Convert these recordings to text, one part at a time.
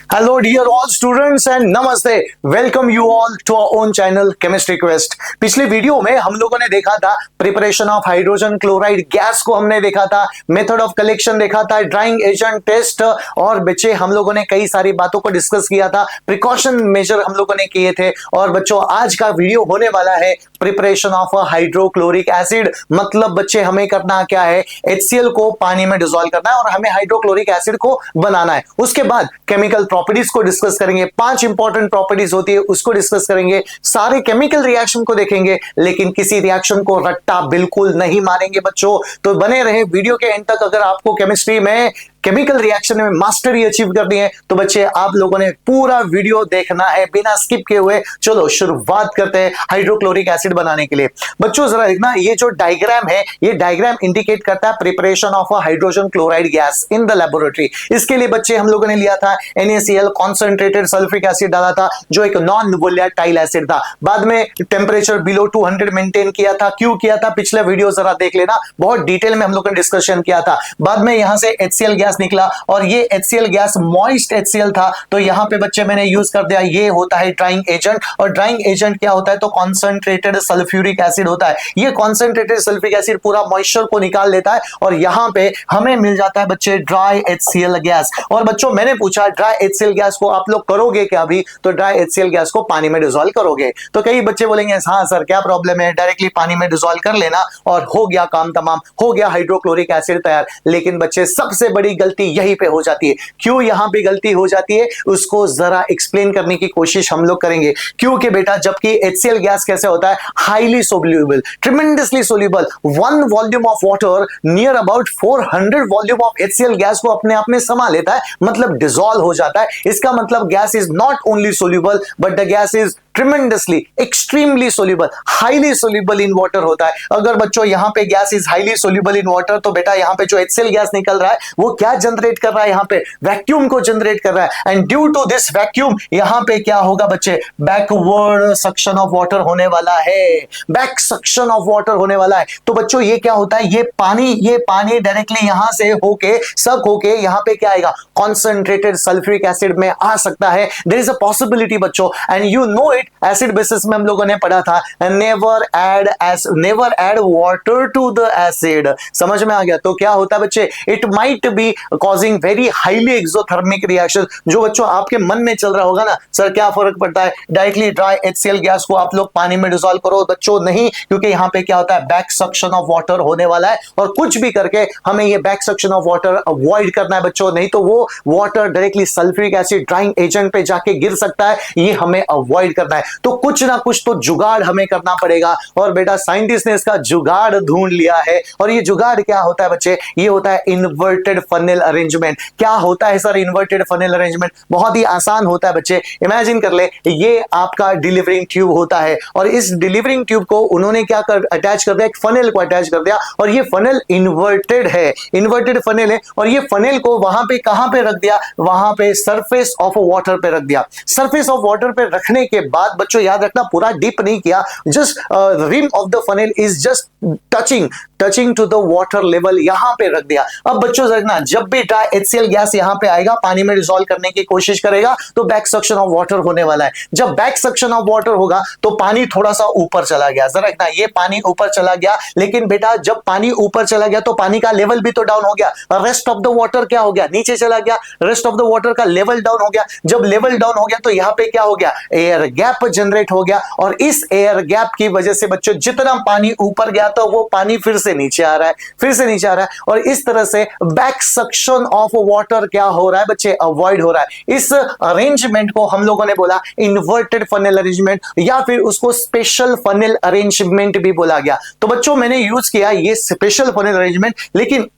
Hello dear all students and नमस्ते। Welcome you all to our own channel chemistry quest. पिछले video में हम लोगों ने देखा था preparation of hydrogen chloride gas को हमने देखा था, मेथड ऑफ कलेक्शन देखा था, ड्राइंग एजेंट टेस्ट और बच्चे हम लोगों ने कई सारी बातों को डिस्कस किया था, प्रिकॉशन मेजर हम लोगों ने किए थे। और बच्चों आज का वीडियो होने वाला है प्रिपरेशन ऑफ हाइड्रोक्लोरिक एसिड। मतलब बच्चे हमें करना क्या है, HCl को पानी में डिसॉल्व करना है और हमें हाइड्रोक्लोरिक एसिड को बनाना है। उसके बाद केमिकल प्रॉपर्टीज को डिस्कस करेंगे, 5 इंपॉर्टेंट प्रॉपर्टीज होती है उसको डिस्कस करेंगे, सारे केमिकल रिएक्शन को देखेंगे, लेकिन किसी रिएक्शन को रट्टा बिल्कुल नहीं मारेंगे बच्चों। तो बने रहे वीडियो के एंड तक। अगर आपको केमिस्ट्री में केमिकल रिएक्शन में मास्टरी अचीव करनी है तो बच्चे आप लोगों ने पूरा वीडियो देखना है बिना स्किप किए हुए। चलो शुरुआत करते हैं हाइड्रोक्लोरिक एसिड बनाने के लिए। बच्चों जरा देखना, ये जो डायग्राम है ये डायग्राम इंडिकेट करता है preparation of a hydrogen chloride gas in the laboratory. इसके लिए बच्चे हम लोगों ने लिया था NaCl कॉन्सेंट्रेटेड सल्फ्यूरिक एसिड डाला था जो एक नॉन वोलेटाइल एसिड था। बाद में टेम्परेचर बिलो 200 मेंटेन किया था। क्यों किया था पिछले वीडियो जरा देख लेना, बहुत डिटेल में हम लोगों ने डिस्कशन किया था। बाद में यहां से HCl गैस निकला और ये HCl गैस मॉइस्ट HCl था, तो यहां पे बच्चे मैंने यूज कर दिया, ये होता है ड्राइंग एजेंट। और ड्राइंग एजेंट क्या होता है, तो कॉन्सेंट्रेटेड सल्फ्यूरिक एसिड होता है। ये कॉन्सेंट्रेटेड सल्फ्यूरिक एसिड पूरा मॉइस्चर को निकाल लेता है और यहां पे हमें मिल जाता है बच्चे ड्राई HCl गैस। और बच्चों मैंने पूछा ड्राई HCl गैस को आप लोग करोगे क्या अभी, तो ड्राई HCl गैस को पानी में डिसॉल्व करोगे। तो कई बच्चे बोलेंगे हाँ सर क्या प्रॉब्लम है, डायरेक्टली पानी में डिसॉल्व कर लेना और हो गया काम तमाम, हो गया हाइड्रोक्लोरिक एसिड तैयार। लेकिन बच्चे सबसे बड़ी गलती यहीं पे हो जाती है। क्यों यहां पे गलती हो जाती है उसको जरा एक्सप्लेन करने की कोशिश हम लोग करेंगे। क्योंकि बेटा जबकि HCl गैस कैसे होता है, highly soluble, tremendously soluble. 1 volume of water near about 400 volume of HCl gas को अपने आप में समा लेता है, मतलब डिसॉल्व हो जाता है। इसका मतलब gas is not only soluble but the gas is tremendously extremely soluble, highly soluble in water होता है। अगर बच्चों यहां पे gas is highly soluble in water तो बेटा यहां पे जो HCl गैस निकल रहा है वो क्या जनरेट कर रहा है, यहां पे वैक्यूम को जनरेट कर रहा है। And due to this vacuum यहां पे क्या होगा बच्चे, बैकवर्ड सक्शन ऑफ वाटर होने वाला है, बैक सक्शन ऑफ वाटर होने वाला है। तो बच्चों ये क्या होता है, ये पानी डायरेक्टली यहां से होके सक होके यहां पे क्या आएगा, कॉन्सेंट्रेटेड सल्फ्यूरिक एसिड में आ सकता है। देयर इज अ पॉसिबिलिटी बच्चों, and you know it, acid bases में हम लोगों ने पढ़ा था never add water to the acid. समझ में आ गया। तो क्या होता है बच्चे, it might be causing very highly exothermic reaction. जो बच्चों आपके मन में चल रहा होगा ना, सर क्या फर्क पड़ता है, डायरेक्टली ड्राई HCl गैस को आप लोग पानी में डिसॉल्व करो। बच्चों नहीं, क्योंकि यहां पे क्या होता है, बैक सक्शन ऑफ वाटर होने वाला है और कुछ भी करके हमें ये back suction of water avoid करना है बच्चों, नहीं तो वो water directly sulphuric acid drying agent पे जाके गिर सकता है, ये हमें अवॉइड करना है। तो कुछ ना कुछ तो जुगाड़ हमें करना पड़ेगा और बेटा साइंटिस्ट ने इसका जुगाड़ ढूंढ लिया है। और ये जुगाड़ क्या होता है बच्चे, ये होता है इन्वर्टेड फनेल अरेंजमेंट। क्या होता है सर इन्वर्टेड फनेल अरेंजमेंट, बहुत ही आसान होता है बच्चे। इमेजिन कर ले ये आपका डिलीवरिंग ट्यूब होता है और इस डिलीवरिंग ट्यूब को उन्होंने क्या कर अटैच कर दिया, एक फनेल को अटैच कर दिया और ये फनेल इन्वर्टेड है, इन्वर्टेड फनेल है। और ये फनेल को वहां पे कहां पे रख दिया, वहां पे सरफेस ऑफ वाटर पे रख दिया। सरफेस ऑफ वाटर पे रखने के बाद बच्चों याद रखना पूरा डीप नहीं किया, just rim of the funnel is just touching to the water level, यहां पे रख दिया। अब बच्चों देखना, जब भी ड्राई HCl गैस यहां पे आएगा, पानी में डिसॉल्व करने की कोशिश करेगा तो बैक सक्शन ऑफ वाटर होने वाला है। जब बैक सक्शन ऑफ वाटर होगा तो पानी थोड़ा सा ऊपर चला गया, जरा देखना ये पानी ऊपर चला गया, लेकिन बेटा जब पानी ऊपर चला गया तो पानी का लेवल भी तो डाउन हो गया। रेस्ट ऑफ द वाटर क्या हो गया, नीचे चला गया, रेस्ट ऑफ द वाटर का लेवल डाउन हो गया। जब लेवल डाउन हो गया तो यहां पे क्या हो गया, एयर गैप जनरेट हो गया और इस एयर गैप की वजह से बच्चों जितना पानी ऊपर गया तो वो पानी फिर से नीचे आ रहा है, फिर से नीचे आ रहा है। और इस तरह से बैक सक्शन ऑफ वाटर क्या हो रहा है बच्चे, अवॉइड हो रहा है। इस अरेंजमेंट को हम लोगों ने बोला इन्वर्टेड फनेल अरेंजमेंट या फिर उसको स्पेशल फनेल अरेंजमेंट भी बोला गया। तो बच्चों मैंने यूज किया ये स्पेशल फनेल अरेंजमेंट, लेकिन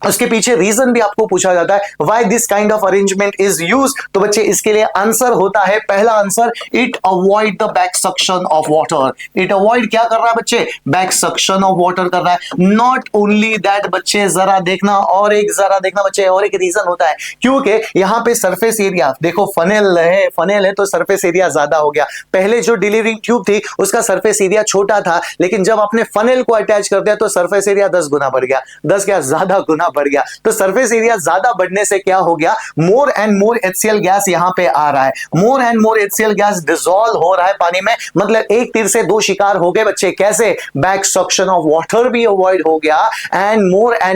उसके पीछे रीजन भी आपको पूछा जाता है, why this kind of arrangement is use. तो बच्चे इसके लिए आंसर होता है, पहला answer, it avoid the back suction of water. It avoid क्या कर रहा है बच्चे, बैक सक्शन ऑफ वाटर कर रहा है। नॉट ओनली दैट बच्चे, जरा देखना और एक बच्चे और एक रीजन होता है, क्योंकि यहां पे सरफेस एरिया देखो, फनेल है तो सरफेस एरिया ज्यादा हो गया। पहले जो डिलीवरिंग ट्यूब थी उसका सरफेस एरिया छोटा था, लेकिन जब आपने फनेल को अटैच कर दिया तो सरफेस एरिया 10 गुना बढ़ गया, 10 क्या ज्यादा गुना बढ़ गया। तो सरफेस एरिया ज्यादा बढ़ने से क्या हो गया, more and more HCl gas यहां पे आ रहा है, more and more HCl gas dissolve हो रहा है पानी में। मतलब एक तीर से दो शिकार हो गए बच्चे, कैसे, बैक सक्शन ऑफ वाटर भी अवॉइड हो गया and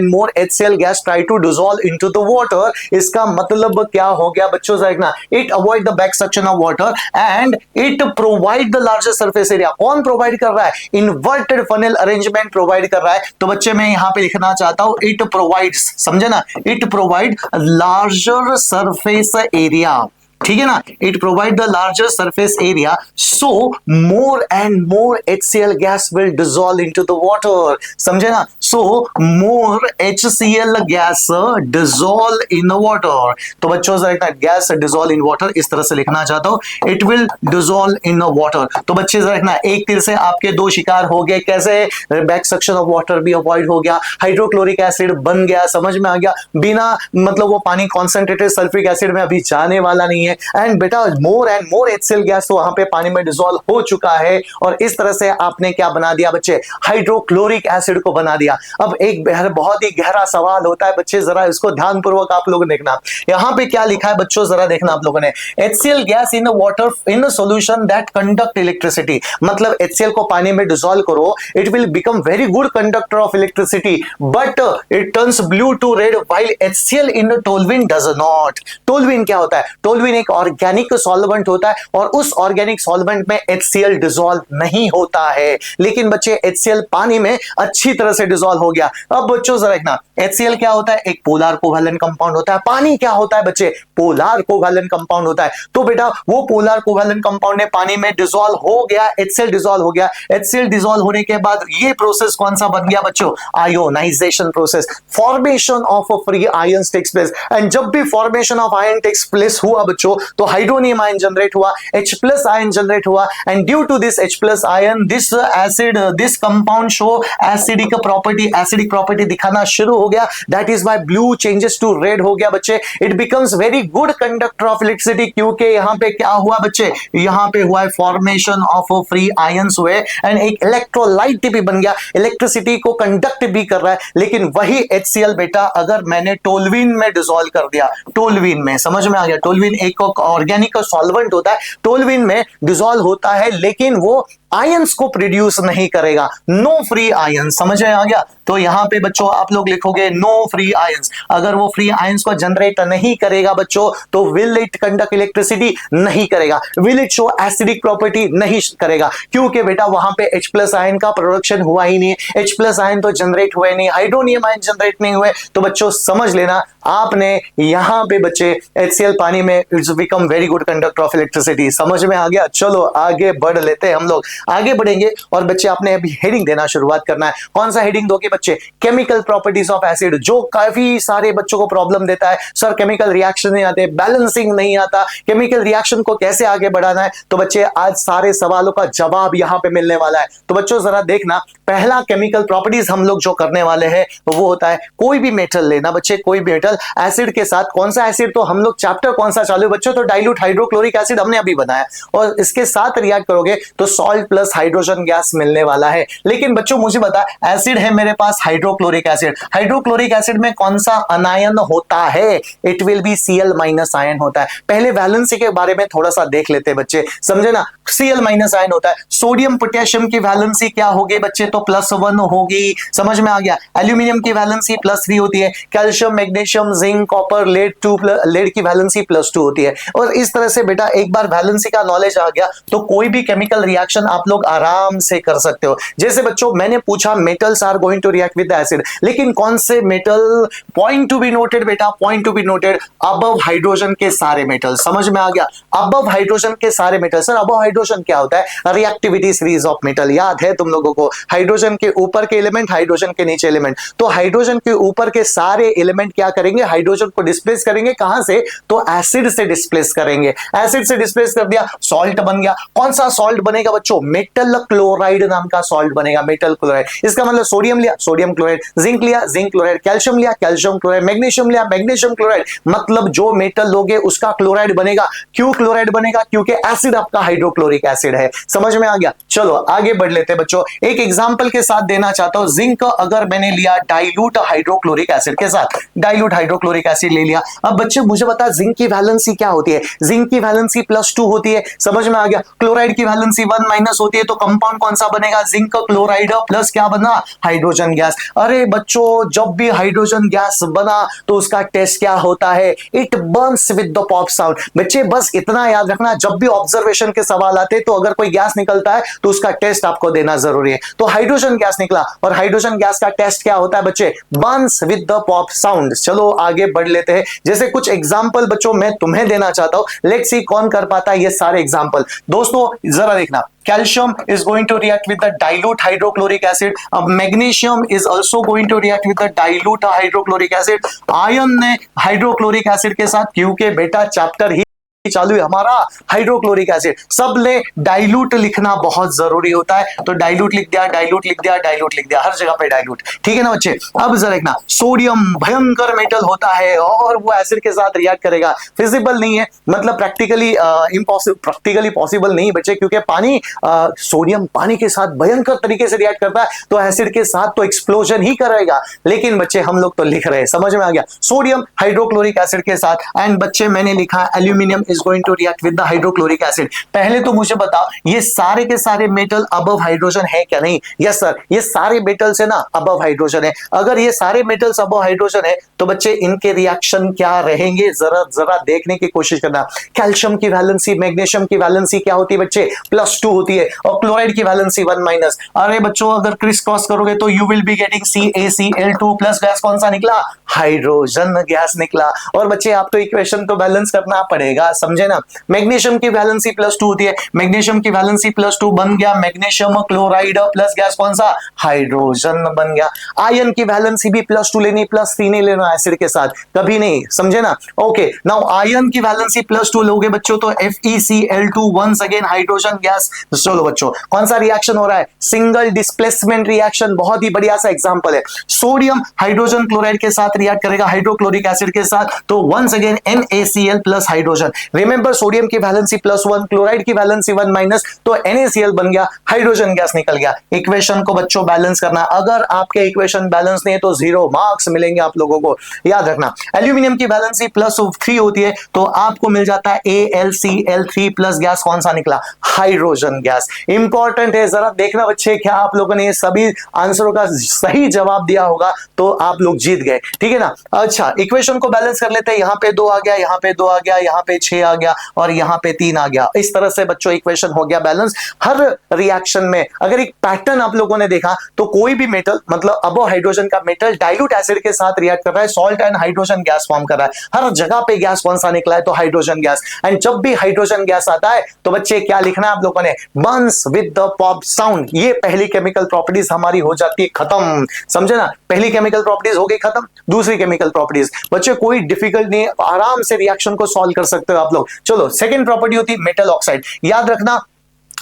more HCl gas try to dissolve into the water. इसका मतलब क्या हो गया बच्चों, देखना, it avoid the back suction of water and it provide the larger surface area. कौन प्रोवाइड कर रहा है, इन्वर्टेड फनल अरेंजमेंट प्रोवाइड कर रहा है। तो बच्चे मैं यहां पे लिखना चाहता हूं, इट प्रोवाइड्स, समझे ना, it provide larger surface area, ठीक है ना, it provide the larger surface area, so more and more HCl gas will dissolve into the water, समझे ना, सो मोर HCl gas dissolve in the water. तो बच्चों जरा गैस डिसॉल्व इन वाटर इस तरह से लिखना चाहता हूं, it will dissolve in the water. तो बच्चे जरा देखना, एक तीर से आपके दो शिकार हो गए, कैसे, बैक सक्शन ऑफ वाटर भी अवॉइड हो गया, हाइड्रोक्लोरिक एसिड बन गया, समझ में आ गया, बिना मतलब वो पानी कॉन्सेंट्रेटेड सल्फ्यूरिक एसिड में अभी जाने वाला नहीं है एंड बेटा more and more HCl gas तो वहां पे पानी में डिसॉल्व हो चुका है और इस तरह से आपने क्या बना दिया बच्चे, हाइड्रोक्लोरिक एसिड को बना दिया। अब एक बहुत ही गहरा सवाल होता है बच्चे, जरा इसको ध्यानपूर्वक आप लोग देखना, यहां पे क्या लिखा है बच्चों, जरा देखना आप लोगों ने, HCl gas in water in solution that conduct electricity. मतलब HCl को पानी में डिसॉल्व करो, it will become very good conductor of electricity but it turns blue to red while HCl in toluene does not. Toluene क्या होता है, toluene एक organic solvent होता है और उस ऑर्गेनिक सॉल्वेंट में HCl डिसॉल्व नहीं होता है, लेकिन बच्चे HCl पानी में अच्छी तरह से डिसॉल्व हो गया। अब बच्चों जरा देखना, HCl क्या होता है, एक पोलर कोवैलेंट कंपाउंड होता है, पानी क्या होता है बच्चे, पोलर कोवैलेंट कंपाउंड होता है। तो बेटा वो पोलर कोवैलेंट कंपाउंड ने पानी में डिसॉल्व हो गया, HCl डिसॉल्व हो गया, HCl डिसॉल्व होने के बाद ये प्रोसेस कौन सा बन गया बच्चों, ionisation process, formation of free ions takes place and जब भी formation of ion takes place हुआ बच्चों तो हाइड्रोनियम आयन जनरेट हुआ, H+ आयन जनरेट हुआ and due to this H+ ion this acid this compound show acidic property दिखाना शुरू हो गया, that is why blue changes to red हो गया बच्चे, it becomes very good conductor of electricity, क्योंकि यहां पे क्या हुआ बच्चे, यहां पे हुआ फॉर्मेशन ऑफ फ्री आयंस हुए एंड एक इलेक्ट्रोलाइट भी बन गया, इलेक्ट्रिसिटी को कंडक्ट भी कर रहा है। लेकिन वही HCl बेटा अगर मैंने टोल्यूइन में डिसॉल्व कर दिया, टोल्यूइन में, समझ में आ गया, टोल्यूइन एक ऑर्गेनिक सॉल्वेंट होता है, टोल्यूइन में डिसॉल्व होता है लेकिन वो आयंस को प्रोड्यूस नहीं करेगा, नो फ्री आयंस, समझ में आ गया। तो यहां पे बच्चों आप लोग लिखोगे नो फ्री आयंस, अगर वो फ्री आयंस को जनरेट नहीं करेगा बच्चों तो विल इट कंडक्ट इलेक्ट्रिसिटी, नहीं करेगा, will it show acidic property, नहीं करेगा, क्योंकि बेटा वहां पे H+ आयन का प्रोडक्शन हुआ ही नहीं, H+ आयन तो जनरेट हुए नहीं, हाइड्रोनियम आयन जनरेट नहीं हुए। तो बच्चों समझ लेना आपने यहां पे बच्चे HCl पानी में it's become very good conductor of electricity, समझ में आ गया। चलो आगे बढ़ लेते हैं हम लोग, आगे बढ़ेंगे और बच्चे आपने अभी हेडिंग देना शुरुआत करना है। कौन सा हेडिंग दोगे बच्चे, केमिकल प्रॉपर्टीज ऑफ एसिड, जो काफी सारे बच्चों को प्रॉब्लम देता है, सर केमिकल रिएक्शन नहीं आते, बैलेंसिंग नहीं आता, केमिकल रिएक्शन को कैसे आगे बढ़ाना है। तो बच्चे आज सारे सवालों का जवाब यहां पे मिलने वाला है। तो बच्चों जरा देखना, पहला केमिकल प्रॉपर्टीज हम लोग जो करने वाले हैं वो होता है कोई भी मेटल लेना बच्चे, कोई भी मेटल एसिड के साथ, कौन सा एसिड, तो हम लोग चैप्टर कौन सा चालू है बच्चों, तो डाइल्यूट हाइड्रोक्लोरिक एसिड हमने अभी बनाया और इसके साथ रिएक्ट करोगे तो सॉल्ट प्लस हाइड्रोजन गैस मिलने वाला है। लेकिन बच्चों मुझे बता, एसिड है मेरे पास हाइड्रोक्लोरिक एसिड, हाइड्रोक्लोरिक एसिड में कौन सा अनायन होता है, it will be Cl- ion होता है। पहले वैलेंसी के बारे में थोड़ा सा देख लेते बच्चे, समझे ना, Cl- आयन होता है। सोडियम पोटेशियम की वैलेंसी क्या होगी बच्चे, तो +1 होगी, समझ में आ गया। एल्यूमिनियम की वैलेंसी +3 होती है, calcium, magnesium, zinc, copper, lead की वैलेंसी +2 होती है। और इस तरह से बेटा एक बार वैलेंसी का नॉलेज आ गया तो कोई भी केमिकल रिएक्शन आप लोग आराम से कर सकते हो। जैसे बच्चों मैंने पूछा metals are going to react with acid, लेकिन कौन से metal, point to be noted बेटा, point to be noted, above hydrogen के सारे मेटल, समझ में आ गया, अबव हाइड्रोजन के सारे मेटल। सर अबव हाइड्रोजन क्या होता है, रिएक्टिविटी सीरीज ऑफ मेटल, याद है तुम लोगों को, हाइड्रोजन के ऊपर के एलिमेंट, हाइड्रोजन के नीचे एलिमेंट। तो हाइड्रोजन के ऊपर के सारे एलिमेंट क्या करेंगे, हाइड्रोजन को डिस्प्लेस करेंगे, कहां से, तो एसिड से डिस्प्लेस करेंगे, एसिड से डिस्प्लेस कर दिया, सॉल्ट बन गया। कौन सा सॉल्ट बनेगा बच्चों, मेटल क्लोराइड नाम का सॉल्ट बनेगा, मेटल क्लोराइड। इसका मतलब सोडियम लिया, सोडियम क्लोराइड, जिंक लिया, जिंक क्लोराइड, कैल्शियम लिया, कैल्शियम क्लोराइड, मैग्नीशियम लिया, मैग्नीशियम क्लोराइड। मतलब जो मेटल लोगे उसका क्लोराइड बनेगा। क्यों क्लोराइड बनेगा? क्योंकि एसिड आपका हाइड्रोक्लोरिक एसिड है। समझ में आ गया? चलो आगे बढ़ लेते हैं बच्चों। एक एग्जांपल के साथ देना चाहता हूं। जिंक अगर मैंने लिया डाइल्यूट हाइड्रोक्लोरिक एसिड के साथ, डाइल्यूट हाइड्रोक्लोरिक एसिड ले लिया। अब बच्चे मुझे बता जिंक की वैलेंसी क्या होती है? जिंक की वैलेंसी +2 होती है। समझ में आ गया? क्लोराइड की वैलेंसी 1- होती है। तो कंपाउंड कौन सा बनेगा? जिंक क्लोराइड प्लस क्या बना? Hydrogen gas. अरे बच्चों जब भी हाइड्रोजन गैस बना तो उसका टेस्ट क्या होता है? It Burns with the pop sound. बच्चे बस इतना याद रखना, जब भी ऑब्जर्वेशन के सवाल आते तो अगर कोई गैस निकलता है तो उसका टेस्ट आपको देना जरूरी है। तो हाइड्रोजन गैस निकला और हाइड्रोजन गैस का टेस्ट क्या होता है बच्चे? Burns with the pop sound. चलो आगे बढ़ लेते हैं। जैसे कुछ एग्जांपल बच्चों मैं तुम्हें देना चाहता हूं। लेट्स सी कौन कर पाता है ये सारे एग्जांपल। दोस्तों जरा देखना, calcium is going to react with the dilute hydrochloric acid. अब magnesium is also going to react with the dilute hydrochloric acid. Ion ने हाइड्रोक्लोरिक एसिड के साथ, क्योंकि बेटा चैप्टर ही चालू है हमारा हाइड्रोक्लोरिक एसिड। सब ले डाइल्यूट लिखना बहुत जरूरी होता है। तो डाइल्यूट लिख दिया, डाइल्यूट लिख दिया, डाइल्यूट लिख दिया, हर जगह पे डाइल्यूट। ठीक है ना बच्चे? अब जरा देखना, सोडियम भयंकर मेटल होता है और वो एसिड के साथ रिएक्ट करेगा। फिजिबल नहीं है, मतलब प्रैक्टिकली इम्पॉसिबल, प्रैक्टिकली पॉसिबल नहीं बच्चे, क्योंकि पानी सोडियम पानी के साथ भयंकर तरीके से रिएक्ट करता है, तो एसिड के साथ तो एक्सप्लोजन ही करेगा। लेकिन बच्चे हम लोग तो लिख रहे हैं, समझ में आ गया? सोडियम हाइड्रोक्लोरिक एसिड के साथ। एंड बच्चे मैंने लिखा aluminium is going to react with the hydrochloric acid। पहले तो मुझे बताओ ये सारे के सारे मेटल अबव हाइड्रोजन है क्या? नहीं। यस सर, ये सारे मेटल्स है ना अबव हाइड्रोजन है। अगर ये सारे मेटल्स अबव हाइड्रोजन है तो बच्चे इनके रिएक्शन क्या रहेंगे? जरा जरा देखने की कोशिश करना। कैल्शियम की वैलेंसी, मैग्नीशियम की वैलेंसी क्या होती है बच्चे? +2 होती है। और क्लोराइड की वैलेंसी 1-। अरे बच्चों अगर क्रिस क्रॉस करोगे तो you will be getting CaCl2 plus gas कौन सा निकला? हाइड्रोजन गैस निकला। और बच्चे आप तो इक्वेशन तो बैलेंस करना पड़ेगा, समझे ना? मैग्नीशियम की वैलेंसी +2 होती है। मैग्नीशियम की वैलेंसी +2 बन गया मैग्नीशियम क्लोराइड प्लस गैस कौन सा? हाइड्रोजन बन गया। आयन की वैलेंसी भी +2 लेनी, +3 नहीं लेना एसिड के साथ, कभी नहीं, समझे ना? ओके नाउ आयन की वैलेंसी +2 लोगे बच्चों तो FeCl2 once again hydrogen gas. चलो बच्चों कौन सा रिएक्शन हो रहा है? Single displacement reaction. बहुत ही बढ़िया सा एग्जांपल है। सोडियम हाइड्रोजन क्लोराइड के साथ रिएक्ट करेगा हाइड्रोक्लोरिक एसिड के साथ, तो once again NaCl plus hydrogen. Remember sodium की वैलेंसी +1, क्लोराइड की वैलेंसी 1-, तो NaCl बन गया, हाइड्रोजन गैस निकल गया। इक्वेशन को बच्चों बैलेंस करना। अगर आपके इक्वेशन बैलेंस नहीं है तो 0 मार्क्स मिलेंगे आप लोगों को, याद रखना। एल्यूमिनियम की वैलेंसी +3 होती है तो आपको मिल जाता है AlCl3 प्लस गैस कौन सा निकला? Hydrogen gas. इंपॉर्टेंट है, जरा देखना बच्चे क्या आप लोगों ने ये सभी आंसरों का सही जवाब दिया होगा तो आप लोग जीत गए। ठीक है ना? अच्छा इक्वेशन को बैलेंस कर लेते हैं। यहाँ पे 2 आ गया, यहाँ पे 2 आ गया, यहाँ पे 6 आ गया और यहाँ पे 3 आ गया। इस तरह से बच्चों इक्वेशन हो गया बैलेंस। हर रिएक्शन में अगर एक पैटर्न आप लोगों ने देखा तो कोई भी मेटल, मतलब अबो हाइड्रोजन का मेटल डाइल्यूट एसिड के साथ रिएक्ट कर रहा है, salt and hydrogen gas form कर रहा है। हर जगह पे गैस कौन सा निकला है? तो हाइड्रोजन गैस। एंड जब भी हाइड्रोजन गैस आता है तो बच्चे क्या लिखना है आप लोगों ने? Burns with the pop sound. ये पहली केमिकल प्रॉपर्टीज हमारी हो जाती है खत्म, समझे ना? पहली केमिकल प्रॉपर्टीज हो गई खत्म। दूसरी केमिकल प्रॉपर्टीज बच्चे कोई डिफिकल्ट नहीं, आराम से रिएक्शन को सॉल्व कर सकते हो आप लोग। चलो सेकंड प्रॉपर्टी होती है मेटल ऑक्साइड। याद रखना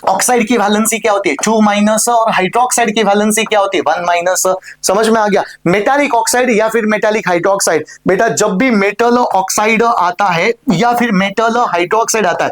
ऑक्साइड की वैलेंसी क्या होती है? 2- और हाइड्रोक्साइड की वैलेंसी क्या होती है? 1-। समझ में आ गया? मेटालिक ऑक्साइड या फिर मेटालिक हाइड्रोक्साइड। बेटा जब भी मेटल ऑक्साइड आता है या फिर मेटल हाइड्रोक्साइड आता है,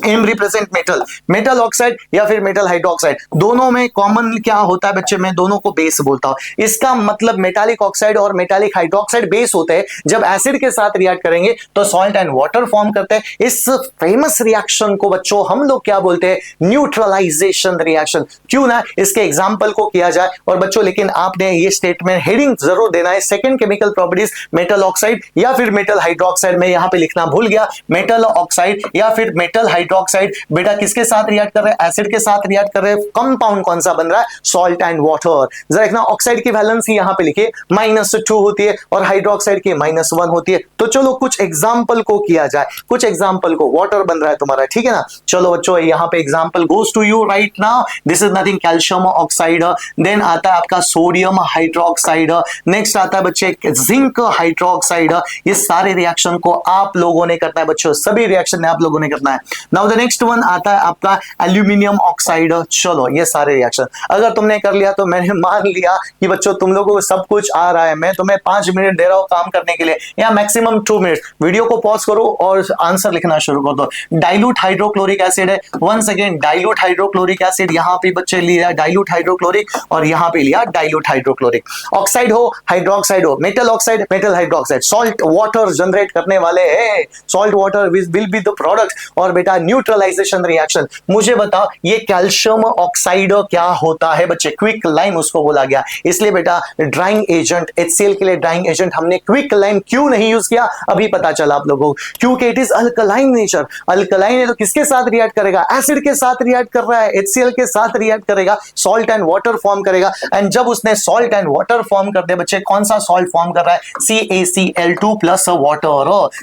M represent metal, metal oxide या फिर मेटल हाइड्रोक्साइड, दोनों में कॉमन क्या होता है बच्चे? मैं दोनों को बेस बोलता हूं। इसका मतलब मेटालिक ऑक्साइड और मेटालिक हाइड्रोक्साइड बेस होते हैं। जब एसिड के साथ रिएक्ट करेंगे तो सॉल्ट एंड वाटर फॉर्म करते हैं। इस फेमस रिएक्शन को बच्चों हम लोग क्या बोलते हैं? Neutralisation reaction. क्यों ना इसके एग्जाम्पल को किया जाए। और बच्चों लेकिन आपने ये स्टेटमेंट हेडिंग जरूर देना है, second chemical properties metal oxide या फिर मेटल हाइड्रोक्साइड। में यहां पे लिखना भूल गया, मेटल ऑक्साइड या फिर मेटल हाइड्रोक्साइड। बेटा किसके साथ रिएक्ट कर रहे हैं? एसिड के साथ रिएक्ट कर रहे हैं। कंपाउंड कौन सा बन रहा है? Salt and water. जरा देखना ऑक्साइड की वैलेंसी यहां पे लिखिए -2 होती है और हाइड्रोक्साइड की -1 होती है। तो चलो कुछ एग्जांपल को किया जाए, कुछ एग्जांपल को। वाटर बन रहा है तुम्हारा, ठीक है ना? चलो बच्चों यहां पे example goes to you right now. This is nothing calcium oxide, then आता है आपका सोडियम हाइड्रोक्साइड, नेक्स्ट आता है बच्चे जिंक हाइड्रोक्साइड। ये सारे रिएक्शन को आप लोगों ने करना है बच्चों, सभी रिएक्शन आप लोगों ने करना है। नाउ द नेक्स्ट वन आता है आपका एल्यूमिनियम ऑक्साइड। चलो ये सारे रिएक्शन अगर तुमने कर लिया तो मैंने मान लिया कि बच्चों तुम लोगों को सब कुछ आ रहा है। मैं तुम्हें 5 मिनट दे रहा हूं काम करने के लिए या मैक्सिमम 2 मिनट। वीडियो को पॉज करो और आंसर लिखना शुरू कर दो। डाइल्यूट हाइड्रोक्लोरिक एसिड है। One second, dilute hydrochloric acid, यहां पे बच्चे लिया डाइल्यूट हाइड्रोक्लोरिक और यहां पे लिया डाइल्यूट हाइड्रोक्लोरिक। ऑक्साइड हो, हाइड्रोक्साइड हो, metal oxide, metal hydroxide, salt water generate करने वाले हैं। Salt water will be the product. और बेटा न्यूट्रलाइजेशन रिएक्शन, मुझे बताओ ये कैल्शियम ऑक्साइड क्या होता है बच्चे? क्विक लाइम उसको बोला गया। इसलिए बेटा ड्राइंग एजेंट, HCl के लिए ड्राइंग एजेंट हमने क्विक लाइम क्यों नहीं यूज किया अभी पता चला आप लोगों को, क्योंकि it is alkaline nature. Alkaline है तो किसके साथ रिएक्ट करेगा? एसिड के साथ रिएक्ट कर रहा है, HCl के साथ रिएक्ट करेगा, सॉल्ट एंड वाटर फॉर्म करेगा। एंड जब उसने सॉल्ट एंड वाटर फॉर्म कर दे बच्चे, कौन सा सॉल्ट फॉर्म कर रहा है? CaCl2 plus water.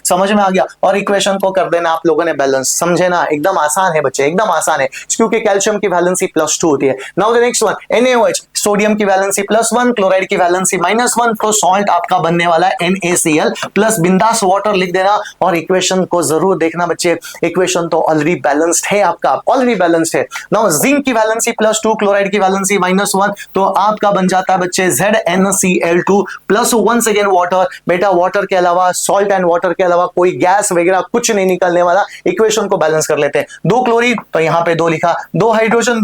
समझ में आ गया? और इक्वेशन को कर देना आप लोगों ने बैलेंस। समझे ना? एकदम आसान है बच्चे, एकदम आसान है, क्योंकि कैल्शियम की वैलेंसी +2 होती है। Now the next one NaOH, sodium की वैलेंसी +1, क्लोराइड की वैलेंसी -1, तो सॉल्ट आपका बनने वाला है NaCl प्लस बिंदास वाटर लिख देना। और इक्वेशन को जरूर देखना बच्चे, इक्वेशन तो ऑलरेडी बैलेंस्ड है आपका, ऑलरेडी बैलेंस्ड है। नाउ जिंक की वैलेंसी +2, क्लोराइड की वैलेंसी -1, तो आपका बन जाता है बच्चे ZnCl2 plus once again water. बेटा वाटर के अलावा, सॉल्ट एंड वाटर के अलावा कोई गैस वगैरह कुछ नहीं निकलने वाला। इक्वेशन को बैलेंस कर लेते हैं। 2 क्लोरीन तो यहां पे 2 लिखा, 2 हाइड्रोजन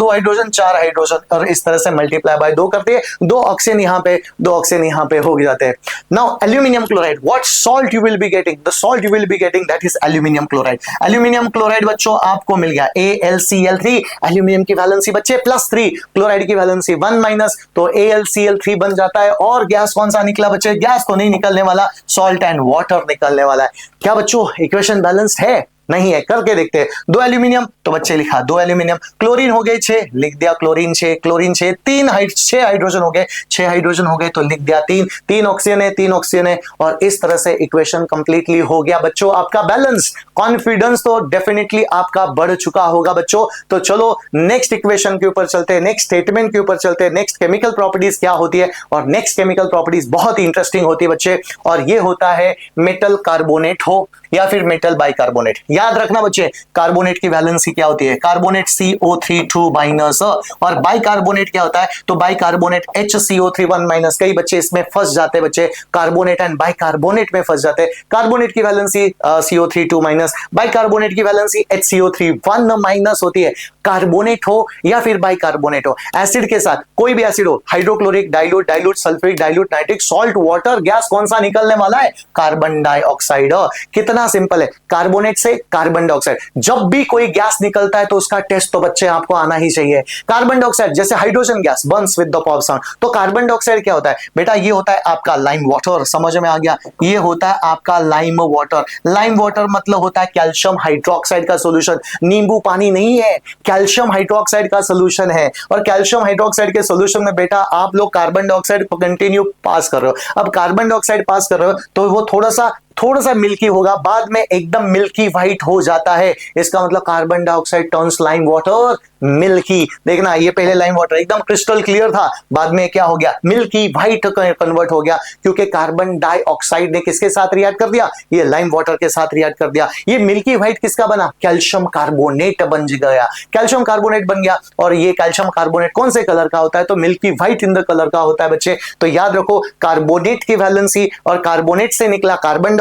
4 हाइड्रोजन, और इस तरह से मल्टीप्लाई बाय 2 करते हैं। 2 ऑक्सीजन यहां पे, 2 ऑक्सीजन यहां पे हो जाते हैं। Now aluminium chloride, what salt you will be getting? The salt you will be getting that is aluminium chloride. Aluminium chloride बच्चों आपको मिल गया AlCl3। एल्यूमिनियम की वैलेंसी बच्चे +3, क्लोराइड की वैलेंसी 1-, तो AlCl3 बन जाता है। और गैस कौन सा निकला बच्चे? गैस तो नहीं निकलने वाला, सॉल्ट एंड वाटर निकलने वाला है। क्या बच्चों इक्वेशन बैलेंस्ड है? नहीं है, करके देखते हैं। 2 एल्यूमिनियम तो बच्चे लिखा 2 एल्यूमिनियम, क्लोरीन हो गए 6, लिख दिया क्लोरीन 6, क्लोरीन 6, 6 हाइड्रोजन हो गए, 6 हाइड्रोजन हो गए तो लिख दिया 3 ऑक्सीजन है, 3 ऑक्सीजन है। और इस तरह से इक्वेशन कंप्लीटली हो गया बच्चों आपका बैलेंस। कॉन्फिडेंस तो डेफिनेटली आपका बढ़ चुका होगा बच्चों। तो चलो नेक्स्ट इक्वेशन के ऊपर चलते हैं, नेक्स्ट स्टेटमेंट के ऊपर चलते हैं। नेक्स्ट केमिकल प्रॉपर्टीज क्या होती है? और नेक्स्ट केमिकल प्रॉपर्टीज बहुत ही इंटरेस्टिंग होती है बच्चे, और ये होता है मेटल कार्बोनेट हो या फिर मेटल बाइकार्बोनेट। याद रखना बच्चे, कार्बोनेट की वैलेंसी क्या होती है? कार्बोनेट CO3 2-, और बाइकार्बोनेट क्या होता है? तो बाइकार्बोनेट HCO3 1-। कई बच्चे इसमें फंस जाते हैं बच्चे, कार्बोनेट एंड बाइकार्बोनेट में फंस जाते हैं। कार्बोनेट की वैलेंसी CO3 2-, बाइकार्बोनेट की वैलेंसी HCO3 1- होती है। कार्बोनेट हो या फिर बाइकार्बोनेट हो, एसिड के साथ कोई भी एसिड हो, hydrochloric, dilute, sulphuric, dilute, nitric, salt, water, gas, कौन सा निकलने वाला है? Carbon dioxide. कितना सिंपल है, कार्बोनेट से कार्बन डाइऑक्साइड। जब भी कोई गैस निकलता है तो उसका टेस्ट तो बच्चे आपको आना ही चाहिए। कार्बन डाइऑक्साइड जैसे hydrogen gas Burns with the pop sound, तो कार्बन डाइऑक्साइड क्या होता है बेटा? ये होता है आपका लाइम वाटर। समझ में आ गया? ये होता है आपका लाइम वाटर। लाइम वाटर मतलब होता है कैल्शियम हाइड्रोक्साइड का सोल्यूशन। नींबू पानी नहीं है, कैल्शियम हाइड्रोक्साइड का सोल्यूशन है। और कैल्शियम हाइड्रोक्साइड के सोल्यूशन में बेटा आप लोग कार्बन डाइऑक्साइड को कंटिन्यू पास कर रहे हो। अब कार्बन डाइऑक्साइड पास कर रहे हो तो वो थोड़ा सा मिल्की होगा, बाद में एकदम मिल्की व्हाइट हो जाता है। इसका मतलब carbon dioxide turns lime water milky. देखना ये पहले लाइम वाटर एकदम क्रिस्टल क्लियर था, बाद में क्या हो गया? मिल्की व्हाइट कन्वर्ट हो गया, क्योंकि कार्बन डाइऑक्साइड ने किसके साथ रिएक्ट कर दिया? ये लाइम वाटर के साथ रिएक्ट कर दिया। ये मिल्की व्हाइट किसका बना? कैल्शियम कार्बोनेट बन गया। कैल्शियम कार्बोनेट बन गया। और ये कैल्शियम कार्बोनेट कौन से कलर का होता है? तो milky white in the colour का होता है बच्चे। तो याद रखो, कार्बोनेट की वैलेंसी और कार्बोनेट से निकला carbon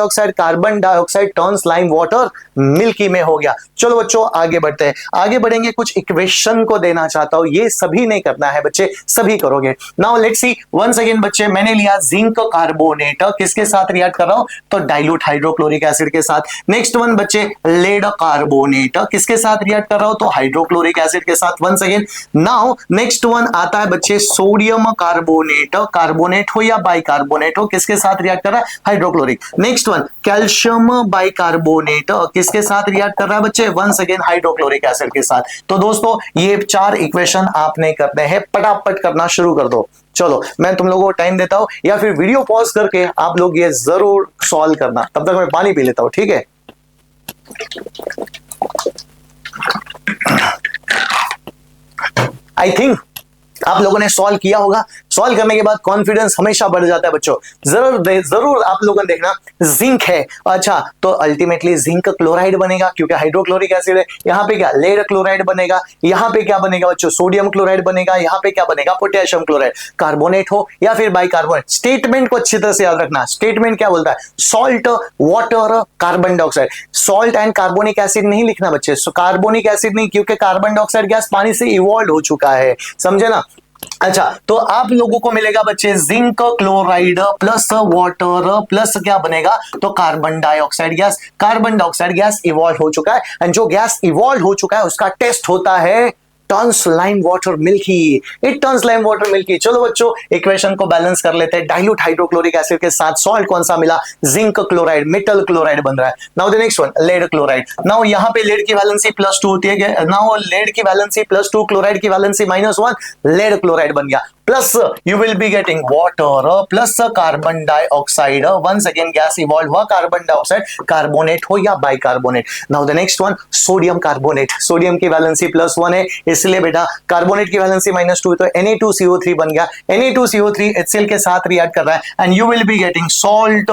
dioxide turns lime water milky में हो गया। चलो बच्चों आगे बढ़ते हैं, आगे बढ़ेंगे। कुछ इक्वेशन को देना चाहता हूं, ये सभी नहीं करना है बच्चे, सभी करोगे। Now let's see once again बच्चे, मैंने लिया जिंक कार्बोनेट, किसके साथ रिएक्ट कर रहा हूं? तो डाइल्यूट हाइड्रोक्लोरिक एसिड के साथ। नेक्स्ट वन बच्चे लेड कार्बोनेट, किसके साथ रिएक्ट कर रहा हूं? तो हाइड्रोक्लोरिक एसिड के साथ। Once again now next one आता है बच्चे सोडियम कार्बोनेट, कार्बोनेट हो या बाइकार्बोनेट हो, किसके साथ रिएक्ट कर रहा है? Hydrochloric. Next one calcium bicarbonate, किसके साथ रिएक्ट कर रहा है बच्चे? वंस अगेन हाइड्रोक्लोरिक एसिड के साथ। तो दोस्तों ये 4 इक्वेशन आपने करने हैं, फटाफट करना शुरू कर दो। चलो मैं तुम लोगों को टाइम देता हूं, या फिर वीडियो पॉज करके आप लोग ये जरूर सॉल्व करना। तब तक मैं पानी पी लेता हूं, ठीक है? आई थिंक आप लोगों ने सॉल्व किया होगा। सॉल्व करने के बाद कॉन्फिडेंस हमेशा बढ़ जाता है बच्चों। जरूर आप लोगों ने देखना जिंक है, अच्छा तो अल्टीमेटली जिंक क्लोराइड बनेगा क्योंकि हाइड्रोक्लोरिक एसिड है। यहाँ पे क्या लेड क्लोराइड बनेगा, यहाँ पे क्या बनेगा बच्चों सोडियम क्लोराइड बनेगा, यहाँ पे क्या बनेगा पोटेशियम क्लोराइड। कार्बोनेट हो या फिर बाइकार्बोनेट, स्टेटमेंट को अच्छी तरह से याद रखना। स्टेटमेंट क्या बोलता है, salt water carbon dioxide. Salt and carbonic acid नहीं लिखना बच्चे, कार्बोनिक एसिड नहीं, क्योंकि कार्बन डाइऑक्साइड गैस पानी से इवॉल्व हो चुका है, समझे ना। अच्छा तो आप लोगों को मिलेगा बच्चे zinc chloride plus water plus क्या बनेगा तो carbon dioxide gas. Carbon dioxide gas evolve हो चुका है, एंड जो गैस इवॉल्व हो चुका है उसका टेस्ट होता है turns lime water milky. It turns lime water milky. चलो बच्चों इक्वेशन को बैलेंस कर लेते हैं। डाइल्यूट हाइड्रोक्लोरिक एसिड के साथ सॉल्ट कौन सा मिला, जिंक क्लोराइड, मेटल क्लोराइड बन रहा है। Now the next one lead chloride. Now यहाँ पे लेड की वैलेंसी +2 होती है, नाउ लेड की वैलेंसी +2, क्लोराइड की वैलेंसी -1, लेड क्लोराइड बन गया। Plus you will be getting water plus carbon dioxide. Once again gas evolve हुआ, कार्बन डाइऑक्साइड कार्बोनेट हो या bicarbonate. Now the next one sodium carbonate. Sodium की valency +1 है, इसलिए बेटा कार्बोनेट की वैलेंसी -2, तो Na2CO3 बन गया। Na2CO3 HCl के साथ रिएक्ट कर रहा है, and you will be getting salt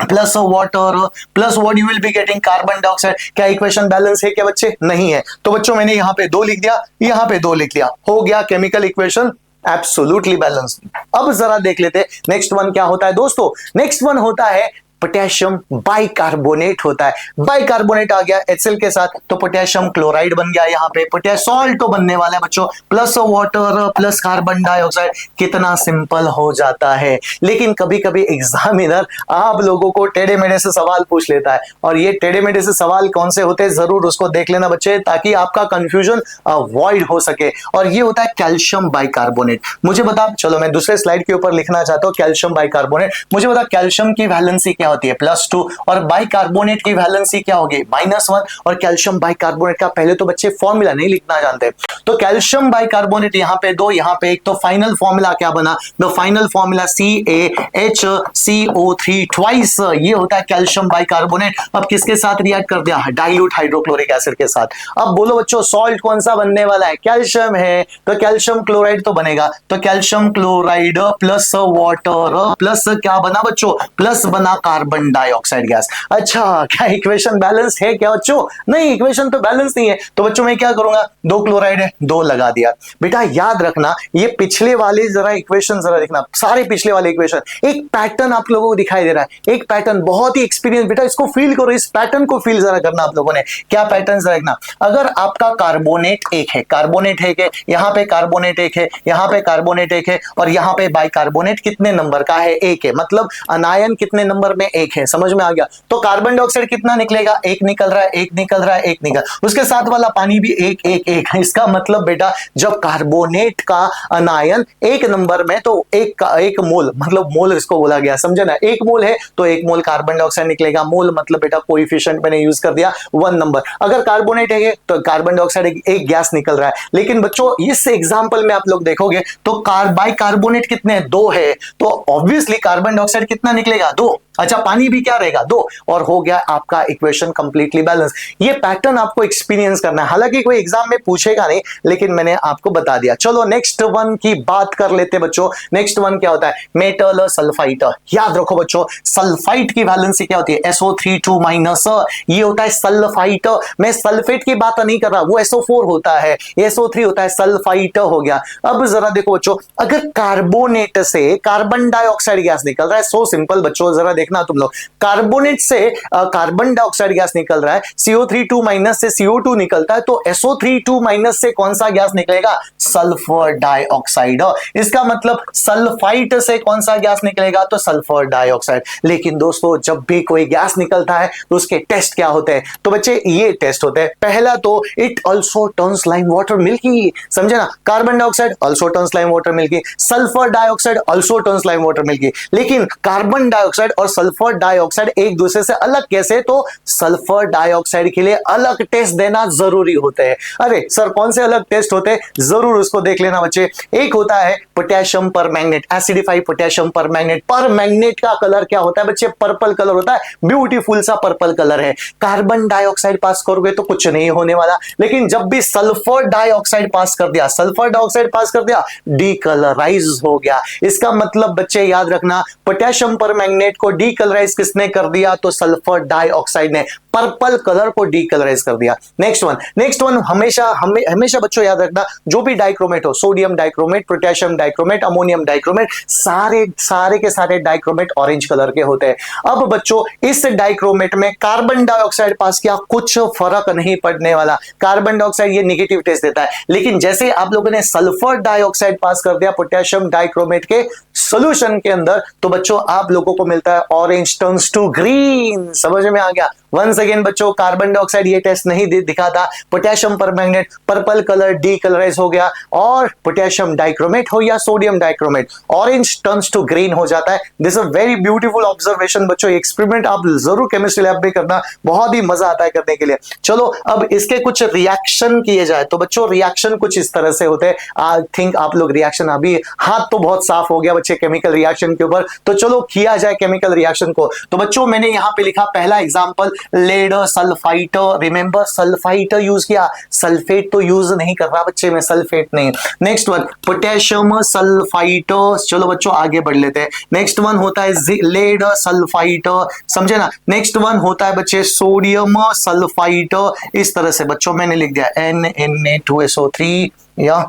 plus water plus what you will be getting carbon dioxide. क्या इक्वेशन बैलेंस है क्या बच्चे, नहीं है। तो बच्चों मैंने यहाँ पे 2 लिख दिया, यहाँ पे 2 लिख दिया, हो गया केमिकल इक्वेशन एब्सोल्युटली बैलेंस्ड। अब जरा देख लेते हैं नेक्स्ट वन क्या होता है दोस्तों। नेक्स्ट वन होता है पोटेशियम बाइकार्बोनेट होता है। बाइकार्बोनेट आ गया HCl के साथ, तो पोटेशियम क्लोराइड बन गया। यहाँ पे पोटेशियम सॉल्ट तो बनने वाला है बच्चों, plus water plus carbon dioxide. कितना सिंपल हो जाता है। लेकिन कभी कभी एग्जामिनर आप लोगों को टेढ़े मेढ़े से सवाल पूछ लेता है, और ये टेढ़े मेढ़े से सवाल कौन से होते हैं जरूर उसको देख लेना बच्चे, ताकि आपका कंफ्यूजन अवॉइड हो सके। और ये होता है कैल्शियम बाइकार्बोनेट। मुझे बता, चलो मैं दूसरे स्लाइड के ऊपर लिखना चाहता हूँ कैल्शियम बाइकार्बोनेट। मुझे बता कैल्शियम की वैलेंसी क्या होती है +2, और बाइकार्बोनेट की वैलेंसी क्या होगी -1। और कैल्शियम बाइकार्बोनेट का पहले तो बच्चे फॉर्मूला नहीं लिखना जानते, तो कैल्शियम बाइकार्बोनेट यहाँ पे 2 यहाँ पे 1, तो फाइनल फॉर्मूला क्या बना, the final formula CaHCO3 twice. ये होता है कैल्शियम बाइकार्बोनेट। अब किसके साथ रिएक्ट कर दिया, डाइल्यूट हाइड्रोक्लोरिक एसिड के साथ। अब बोलो बच्चों सॉल्ट कौन सा बनने वाला है, कैल्शियम है, तो कैल्शियम क्लोराइड तो बनेगा। तो calcium chloride plus water plus क्या बना बच्चों, प्लस बना कार्बन डाइऑक्साइड गैस। अच्छा क्या इक्वेशन बैलेंस है क्या बच्चों, नहीं इक्वेशन तो बैलेंस नहीं है। तो बच्चों मैं क्या करूंगा, 2 क्लोराइड है 2 लगा दिया। बेटा याद रखना ये पिछले वाले जरा इक्वेशन जरा देखना, सारे पिछले वाले इक्वेशन, एक पैटर्न आप लोगों को दिखाई दे रहा है, एक पैटर्न बहुत ही एक्सपीरियंस। बेटा इसको फील करो, इस पैटर्न को फील जरा करना आप लोगों ने। क्या पैटर्न जरा देखना, अगर आपका कार्बोनेट एक है, कार्बोनेट है, यहाँ पे कार्बोनेट एक है, यहाँ पे कार्बोनेट एक है, और यहाँ पे बाइकार्बोनेट कितने नंबर का है, एक है, मतलब अनायन कितने नंबर में, एक है। समझ में आ गया। तो कार्बन डाइऑक्साइड कितना निकलेगा, एक निकल रहा है, एक निकल रहा है, एक निकल, उसके साथ वाला पानी भी एक एक एक। इसका मतलब बेटा जब कार्बोनेट का अनायन एक नंबर में, तो एक मोल, मतलब मोल इसको बोला गया, समझे ना, 1 मोल है तो 1 मोल कार्बन डाइऑक्साइड निकलेगा। मोल मतलब बेटा कोएफिशिएंट मैंने यूज कर दिया 1 नंबर। अगर कार्बोनेट है तो कार्बन डाइऑक्साइड एक गैस निकल रहा है। लेकिन बच्चों इस एग्जांपल में आप लोग देखोगे तो बाइकार्बोनेट कितने 2 है, तो ऑब्वियसली कार्बन डाइऑक्साइड कितना निकलेगा 2। अच्छा पानी भी क्या रहेगा 2, और हो गया आपका इक्वेशन कंप्लीटली बैलेंस। ये पैटर्न आपको एक्सपीरियंस करना है, हालांकि कोई एग्जाम में पूछेगा नहीं, लेकिन मैंने आपको बता दिया। चलो नेक्स्ट वन की बात कर लेते बच्चों। नेक्स्ट वन क्या होता है, मेटल सल्फाइट। याद रखो बच्चों सल्फाइट की वैलेंसी क्या होती है, SO3 ये होता है सल्फाइट। मैं सल्फेट की बात नहीं कर रहा, वो SO4 होता है, SO3 होता है, सल्फाइट हो गया। अब जरा देखो बच्चों, अगर कार्बोनेट से कार्बन डाइऑक्साइड गैस निकल रहा है, सो सिंपल बच्चों, जरा देखना तुम लोग, कार्बोनेट से कार्बन डाइऑक्साइड गैस निकल रहा है, CO3 से CO2 निकलता है, तो SO3 से कौन सा गैस निकलेगा, सल्फर डाइऑक्साइड। इसका मतलब सल्फाइट से कौन सा गैस निकलेगा, तो सल्फर डाइऑक्साइड। लेकिन दोस्तों जब भी कोई गैस निकलता है तो उसके टेस्ट क्या होते हैं, तो बच्चे ये टेस्ट होते हैं। पहला तो it also turns lime water milky, समझे ना, carbon dioxide also turns lime water milky, sulphur dioxide also turns lime water milky. लेकिन कार्बन डाइऑक्साइड और सल्फर डाइऑक्साइड एक दूसरे से अलग कैसे, तो सल्फर डाइऑक्साइड के लिए अलग टेस्ट देना जरूरी होते हैं। अरे सर कौन से अलग टेस्ट होते हैं, जरूर उसको देख लेना बच्चे। एक होता है potassium permanganate, acidified potassium permanganate. Permanganate का कलर क्या होता है बच्चे, पर्पल कलर होता है, ब्यूटीफुल सा पर्पल कलर है। कार्बन डाइऑक्साइड पास करोगे तो कुछ नहीं होने वाला, लेकिन जब भी सल्फर डाइऑक्साइड पास कर दिया, सल्फर डाइऑक्साइड पास कर दिया, डीकलराइज हो गया। इसका मतलब बच्चे याद रखना, पोटेशियम परमैंगनेट को डीकलराइज किसने कर दिया, तो सल्फर डाइऑक्साइड ने पर्पल कलर को डीकलराइज कर दिया। नेक्स्ट वन हमेशा बच्चों याद रखना, जो भी डाइक्रोमेट हो, sodium dichromate, potassium dichromate, ammonium dichromate, सारे के सारे डाइक्रोमेट ऑरेंज कलर के होते हैं। अब बच्चों इस डाइक्रोमेट में कार्बन डाइऑक्साइड पास किया, कुछ फर्क नहीं पड़ने वाला। कार्बन डाइऑक्साइड ये नेगेटिव टेस्ट देता है, लेकिन जैसे आप लोगों ने सल्फर डाइऑक्साइड पास कर दिया पोटेशियम डाइक्रोमेट के सॉल्यूशन के अंदर, तो बच्चों आप लोगों को मिलता है ऑरेंज टर्न्स टू ग्रीन। समझ में आ गया। वंस अगेन बच्चों, कार्बन डाइऑक्साइड ये टेस्ट नहीं दिखाता, potassium permanganate purple colour decolourise हो गया, और पोटेशियम डाइक्रोमेट हो या sodium dichromate orange turns to green हो जाता है। This a very beautiful observation बच्चों, एक्सपेरिमेंट आप जरूर केमिस्ट्री लैब में करना, बहुत ही मजा आता है करने के लिए। चलो अब इसके कुछ रिएक्शन किए जाए, तो बच्चों रिएक्शन कुछ इस तरह से होते हैं। आई थिंक आप लोग रिएक्शन, अभी हाथ तो बहुत साफ हो गया बच्चे केमिकल रिएक्शन के ऊपर, तो चलो किया जाए केमिकल रिएक्शन को। तो बच्चों मैंने यहां पे लिखा पहला example, lead sulphite. Remember sulphite use किया, सल्फेट तो यूज नहीं कर रहा बच्चे में, सल्फेट नहीं। नेक्स्ट वन पोटेशियम सल्फाइट, चलो बच्चों आगे बढ़ लेते हैं। नेक्स्ट वन होता है लेड सल्फाइट, समझे ना। नेक्स्ट वन होता है बच्चे सोडियम सल्फाइट। इस तरह से बच्चों मैंने लिख दिया Na2SO3 या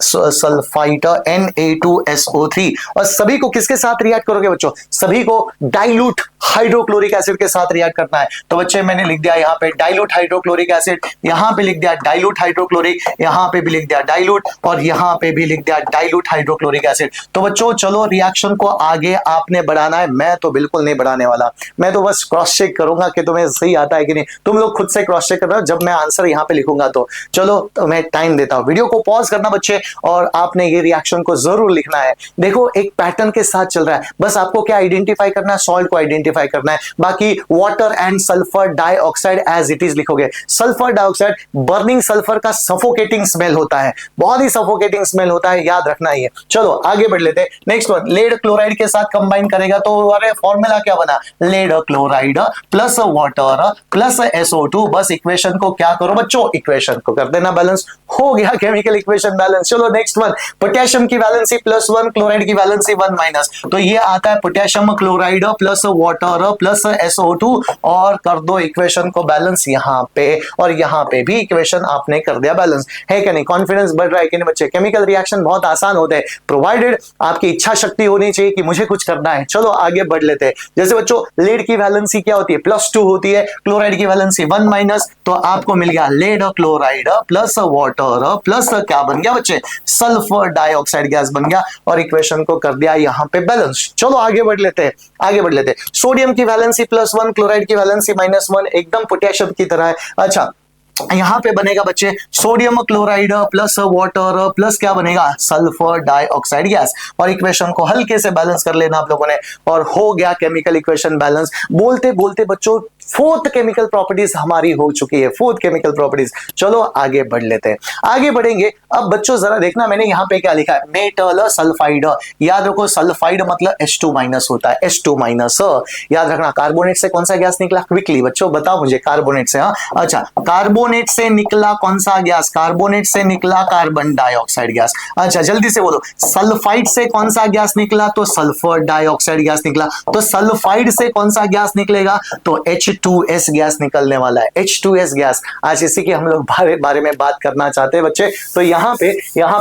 सल्फाइट Na2SO3। और सभी को किसके साथ रिएक्ट करोगे बच्चों, सभी को डाइल्यूट हाइड्रोक्लोरिक एसिड के साथ रिएक्ट करना है। तो बच्चे मैंने लिख दिया यहाँ पे डाइल्यूट हाइड्रोक्लोरिक एसिड, यहाँ पे लिख दिया डाइल्यूट हाइड्रोक्लोरिक, यहाँ पे भी लिख दिया डाइल्यूट, और यहाँ पे भी लिख दिया डाइल्यूट हाइड्रोक्लोरिक एसिड। तो बच्चों चलो रिएक्शन को आगे आपने बढ़ाना है, मैं तो बिल्कुल नहीं बढ़ाने वाला, मैं तो बस क्रॉस चेक करूंगा कि तुम्हें सही आता है कि नहीं। तुम लोग खुद से क्रॉस चेक करना जब मैं आंसर यहाँ पे लिखूंगा। तो चलो तो मैं टाइम देता हूँ, वीडियो को पॉज करना बच्चे, और आपने ये रिएक्शन को जरूर लिखना है। देखो एक पैटर्न के साथ चल रहा है, बस आपको क्या आइडेंटिफाई करना है, सॉल्ट को आइडेंटिफाई करना है। बाकी water and sulphur dioxide as it is लिखोगे। सल्फर डाइऑक्साइड बर्निंग सल्फर का सफोकेटिंग स्मेल होता है, बहुत ही सफोकेटिंग स्मेल होता है, याद रखना है ये। चलो आगे बढ़ लेते हैं। नेक्स्ट वन लेड क्लोराइड के साथ कंबाइन करेगा तो अरे फॉर्मूला क्या बना, lead chloride plus water plus SO2। बस इक्वेशन को क्या करो बच्चों, इक्वेशन को कर देना बैलेंस, हो गया केमिकल इक्वेशन बैलेंस। चलो नेक्स्ट वन पोटेशियम की वैलेंसी +1, क्लोराइड की वैलेंसी 1-, तो ये आता है potassium chloride plus water plus SO2, और कर दो इक्वेशन को बैलेंस यहाँ पे, और यहाँ पे भी इक्वेशन आपने कर दिया बैलेंस। है कि नहीं, कॉन्फिडेंस बढ़ रहा है कि नहीं बच्चे। केमिकल रिएक्शन बहुत आसान होते हैं, प्रोवाइडेड आपकी इच्छा शक्ति होनी चाहिए कि मुझे कुछ करना है। चलो आगे बढ़ लेते हैं। जैसे बच्चों लेड की वैलेंसी क्या होती है, +2 होती है, क्लोराइड की वैलेंसी 1-, तो आपको मिल गया lead chloride plus water plus क्या बन गया बच्चे, सल्फर डाइऑक्साइड गैस बन गया, और इक्वेशन को कर दिया यहां पे बैलेंस। चलो आगे बढ़ लेते हैं, सोडियम की वैलेंसी +1, क्लोराइड की वैलेंसी -1, एकदम पोटेशियम की तरह है। अच्छा यहां पे बनेगा बच्चे sodium chloride plus water plus क्या बनेगा, सल्फर डाइऑक्साइड गैस, और इक्वेशन को हल्के से बैलेंस कर लेना आप लोगों ने, और हो गया केमिकल इक्वेशन बैलेंस। बोलते बोलते बच्चों फोर्थ केमिकल प्रॉपर्टीज हमारी हो चुकी है, फोर्थ केमिकल प्रॉपर्टीज। चलो आगे बढ़ लेते हैं, आगे बढ़ेंगे। अब बच्चों जरा देखना मैंने यहाँ पे क्या लिखा है, मेटल सल्फाइड। याद रखो सल्फाइड मतलब H2- होता है, H2-। याद रखना कार्बोनेट से कौन सा गैस निकला, क्विकली बच्चों बताओ मुझे, कार्बोनेट से। हाँ अच्छा, कार्बोनेट से निकला कौन सा गैस, कार्बोनेट से निकला कार्बन डाइऑक्साइड गैस। अच्छा जल्दी से बोलो, सल्फाइड से कौन सा गैस निकला, तो सल्फर डाइऑक्साइड गैस निकला। तो सल्फाइड से कौन सा गैस निकलेगा, तो H2S गैस निकलने वाला है, H2S गैस। आज इसी के हम लोग बारे में बात करना चाहते हैं बच्चे। तो यहाँ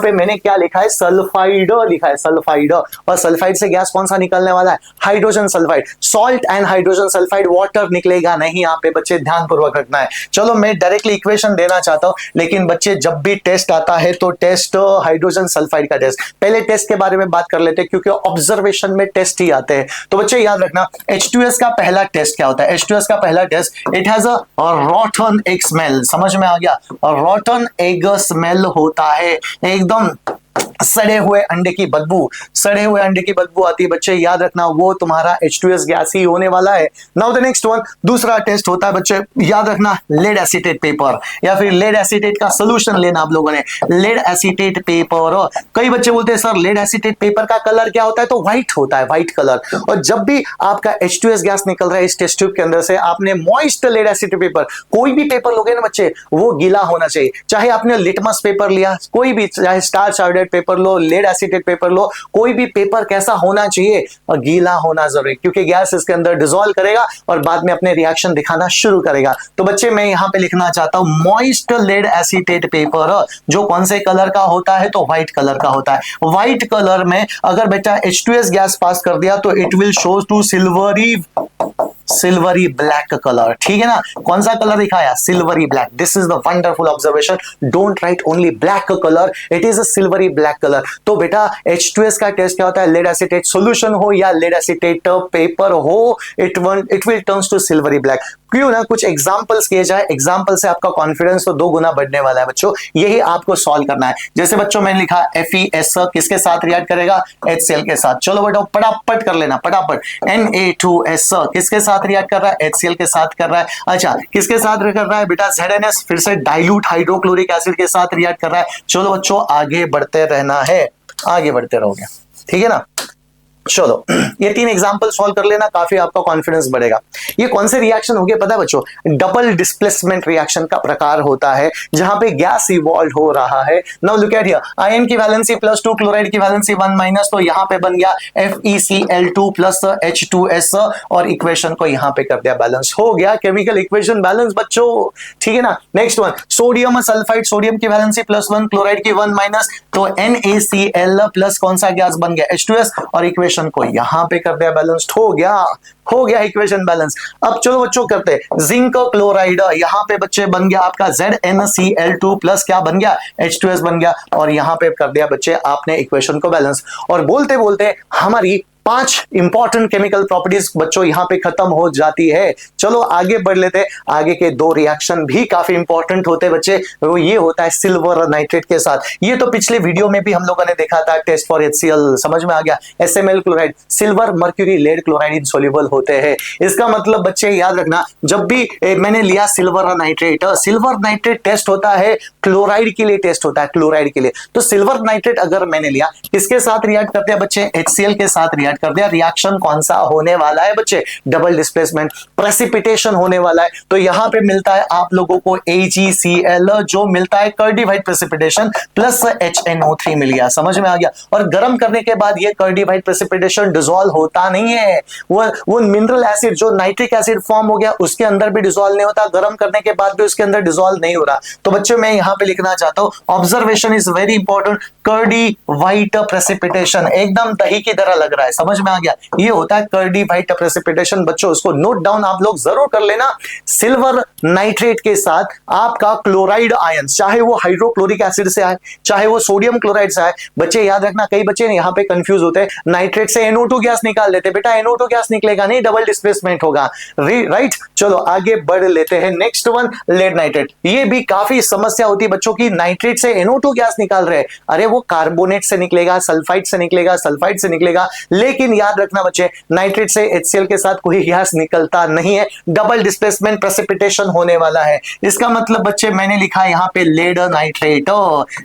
पे मैंने क्या लिखा है, सल्फाइड लिखा है, सल्फाइड। और सल्फाइड से गैस कौन सा निकलने वाला है, hydrogen sulphide. Salt and hydrogen sulphide, water निकलेगा नहीं, यहाँ पे बच्चे ध्यान पूर्वक रखना है। चलो मैं डायरेक्टली इक्वेशन देना चाहता हूं, लेकिन बच्चे जब भी टेस्ट आता है तो टेस्ट हाइड्रोजन सल्फाइड का टेस्ट, पहले टेस्ट के बारे में बात कर लेते हैं क्योंकि ऑब्जर्वेशन में टेस्ट ही आते हैं। तो बच्चे याद रखना H2S का पहला टेस्ट क्या होता है, H2S का पहला test, it has a rotten egg smell. समझ में आ गया, और रॉटन एग स्मेल होता है, एकदम सड़े हुए अंडे की बदबू, सड़े हुए अंडे की बदबू आती है बच्चे, याद रखना वो तुम्हारा H2S गैस ही होने वाला है। नाउ द नेक्स्ट वन, दूसरा टेस्ट होता है बच्चे, याद रखना लेड एसीटेट पेपर या फिर लेड एसीटेट का सोल्यूशन लेना आप लोगों ने। लेड एसीटेट पेपर, कई बच्चे बोलते हैं सर लेड एसीटेट पेपर का कलर क्या होता है, तो व्हाइट होता है, व्हाइट कलर। और जब भी आपका H2S गैस निकल रहा है इस टेस्ट ट्यूब के अंदर से, आपने मॉइस्ट लेड एसीटेट पेपर, कोई भी पेपर लोगे ना बच्चे वो गीला होना चाहिए, चाहे आपने लिटमस पेपर लिया, कोई भी, चाहे स्टार चार्टेड पेपर लो, लेड एसीटेट पेपर लो, कोई भी पेपर कैसा होना चाहिए, और गीला होना जरूरी, क्योंकि गैस इसके अंदर डिसॉल्व करेगा और बाद में अपने रिएक्शन दिखाना शुरू करेगा। तो बच्चे मैं यहां पे लिखना चाहता हूं मॉइस्ट लेड एसीटेट पेपर, जो कौन से कलर का होता है, तो व्हाइट कलर का होता है। व्हाइट कलर में अगर बेटा H2S गैस पास कर दिया तो it will show to silvery black colour, ठीक है ना। कौन सा कलर दिखाया, silvery black. This is the wonderful observation, don't write only black colour, it is a silvery black colour. तो बेटा H2S का टेस्ट क्या होता है, लेड एसीटेट सॉल्यूशन हो या लेड एसीटेट पेपर हो, it will turns to silvery black. क्यों ना कुछ एग्जांपल्स किए जाए, एग्जांपल से आपका कॉन्फिडेंस तो 2 गुना बढ़ने वाला है बच्चों, यही आपको सॉल्व करना है। जैसे बच्चों मैंने लिखा FeS किसके साथ रिएक्ट करेगा, HCl के साथ। चलो बेटा फटाफट कर लेना, फटाफट। Na2S किसके साथ रिएक्ट कर रहा है, HCl के साथ कर रहा है। अच्छा किसके साथ कर रहा है बेटा, ZNS फिर से डाइल्यूट हाइड्रोक्लोरिक एसिड के साथ रिएक्ट कर रहा है। चलो बच्चों आगे बढ़ते रहना है, आगे बढ़ते रहोगे, ठीक है ना। चलो ये 3 एग्जांपल सॉल्व कर लेना, काफी आपका कॉन्फिडेंस बढ़ेगा। ये कौन से रिएक्शन हो गए पता है बच्चों, डबल डिस्प्लेसमेंट रिएक्शन का प्रकार होता है, जहां पे गैस इवॉल्व हो रहा है। Now look at here, ion की वैलेंसी +2, क्लोराइड की वैलेंसी 1-, तो यहां पे बन गया FeCl2 + H2S, और इक्वेशन को यहां पे कर दिया बैलेंस, हो गया केमिकल इक्वेशन बैलेंस बच्चों, ठीक है ना। Next one, sodium sulphide, sodium की वैलेंसी +1, क्लोराइड की 1-, तो NaCl प्लस कौन सा गैस बन गया, H2S, और इक्वेशन को यहां पे कर दिया बैलेंस्ड, हो गया इक्वेशन बैलेंस। अब चलो बच्चों करते हैं, जिंक क्लोराइड, यहां पे बच्चे बन गया आपका ZnCl2 प्लस क्या बन गया, H2S बन गया, और यहां पे कर दिया बच्चे आपने इक्वेशन को बैलेंस। और बोलते बोलते हमारी 5 इंपॉर्टेंट केमिकल प्रॉपर्टीज बच्चों यहां पे खत्म हो जाती है। चलो आगे बढ़ लेते हैं, आगे के 2 रिएक्शन भी काफी इंपॉर्टेंट होते हैं बच्चे, वो ये होता है सिल्वर नाइट्रेट के साथ। ये तो पिछले वीडियो में भी हम लोगों ने देखा था, टेस्ट फॉर HCl, समझ में आ गया। SML chloride, silver mercury lead chloride insoluble होते हैं। इसका मतलब बच्चे याद रखना, जब भी मैंने लिया सिल्वर नाइट्रेट टेस्ट होता है क्लोराइड के लिए, टेस्ट होता है क्लोराइड के लिए। तो सिल्वर नाइट्रेट अगर मैंने लिया, किसके साथ रिएक्ट करते हैं बच्चे, HCl के साथ रिएक्ट कर दिया। रिएक्शन कौन सा होने वाला है बच्चे, डबल डिस्प्लेसमेंट, प्रेसिपिटेशन होने वाला है। तो यहां पे मिलता है आप लोगों को AgCl, जो मिलता है कर्डिवाइड प्रेसिपिटेशन प्लस HNO3 मिल गया, समझ में आ गया। और गर्म करने के बाद ये कर्डिवाइड प्रेसिपिटेशन डिसॉल्व होता नहीं है, वो मिनरल एसिड जो नाइट्रिक एसिड फॉर्म हो गया उसके अंदर भी डिसॉल्व नहीं होता, गर्म करने के बाद भी उसके अंदर डिसॉल्व नहीं हो रहा। तो बच्चों मैं यहां पे लिखना चाहता हूं, observation is very important, curdy white precipitation एकदम दही की तरह लग रहा है, समझ में आ गया। ये होता है कर्डिवाइड प्रेसिपिटेशन बच्चों, उसको नोट डाउन आप लोग जरूर कर लेना। सिल्वर नाइट्रेट के साथ आपका क्लोराइड आयन, चाहे वो हाइड्रोक्लोरिक एसिड से आए, चाहे वो सोडियम क्लोराइड से आए, बच्चे याद रखना, कई बच्चे यहां पे कंफ्यूज होते हैं, नाइट्रेट से NO2 गैस निकाल लेते, बेटा NO2 गैस निकलेगा नहीं, डबल डिस्प्लेसमेंट होगा, राइट। चलो आगे बढ़ लेते हैं, नेक्स्ट वन लेड नाइट्रेट। ये भी काफी समस्या होती है बच्चों की, नाइट्रेट से NO2 गैस निकाल रहे, अरे वो कार्बोनेट से निकलेगा, सल्फाइड से निकलेगा, सल्फाइड से निकलेगा, लेकिन याद रखना बच्चे नाइट्रेट से HCl के साथ कोई गैस निकलता नहीं है, डबल डिस्प्लेसमेंट प्रेसिपिटेशन होने वाला है। इसका मतलब बच्चे मैंने लिखा है यहाँ पे लेड नाइट्रेट,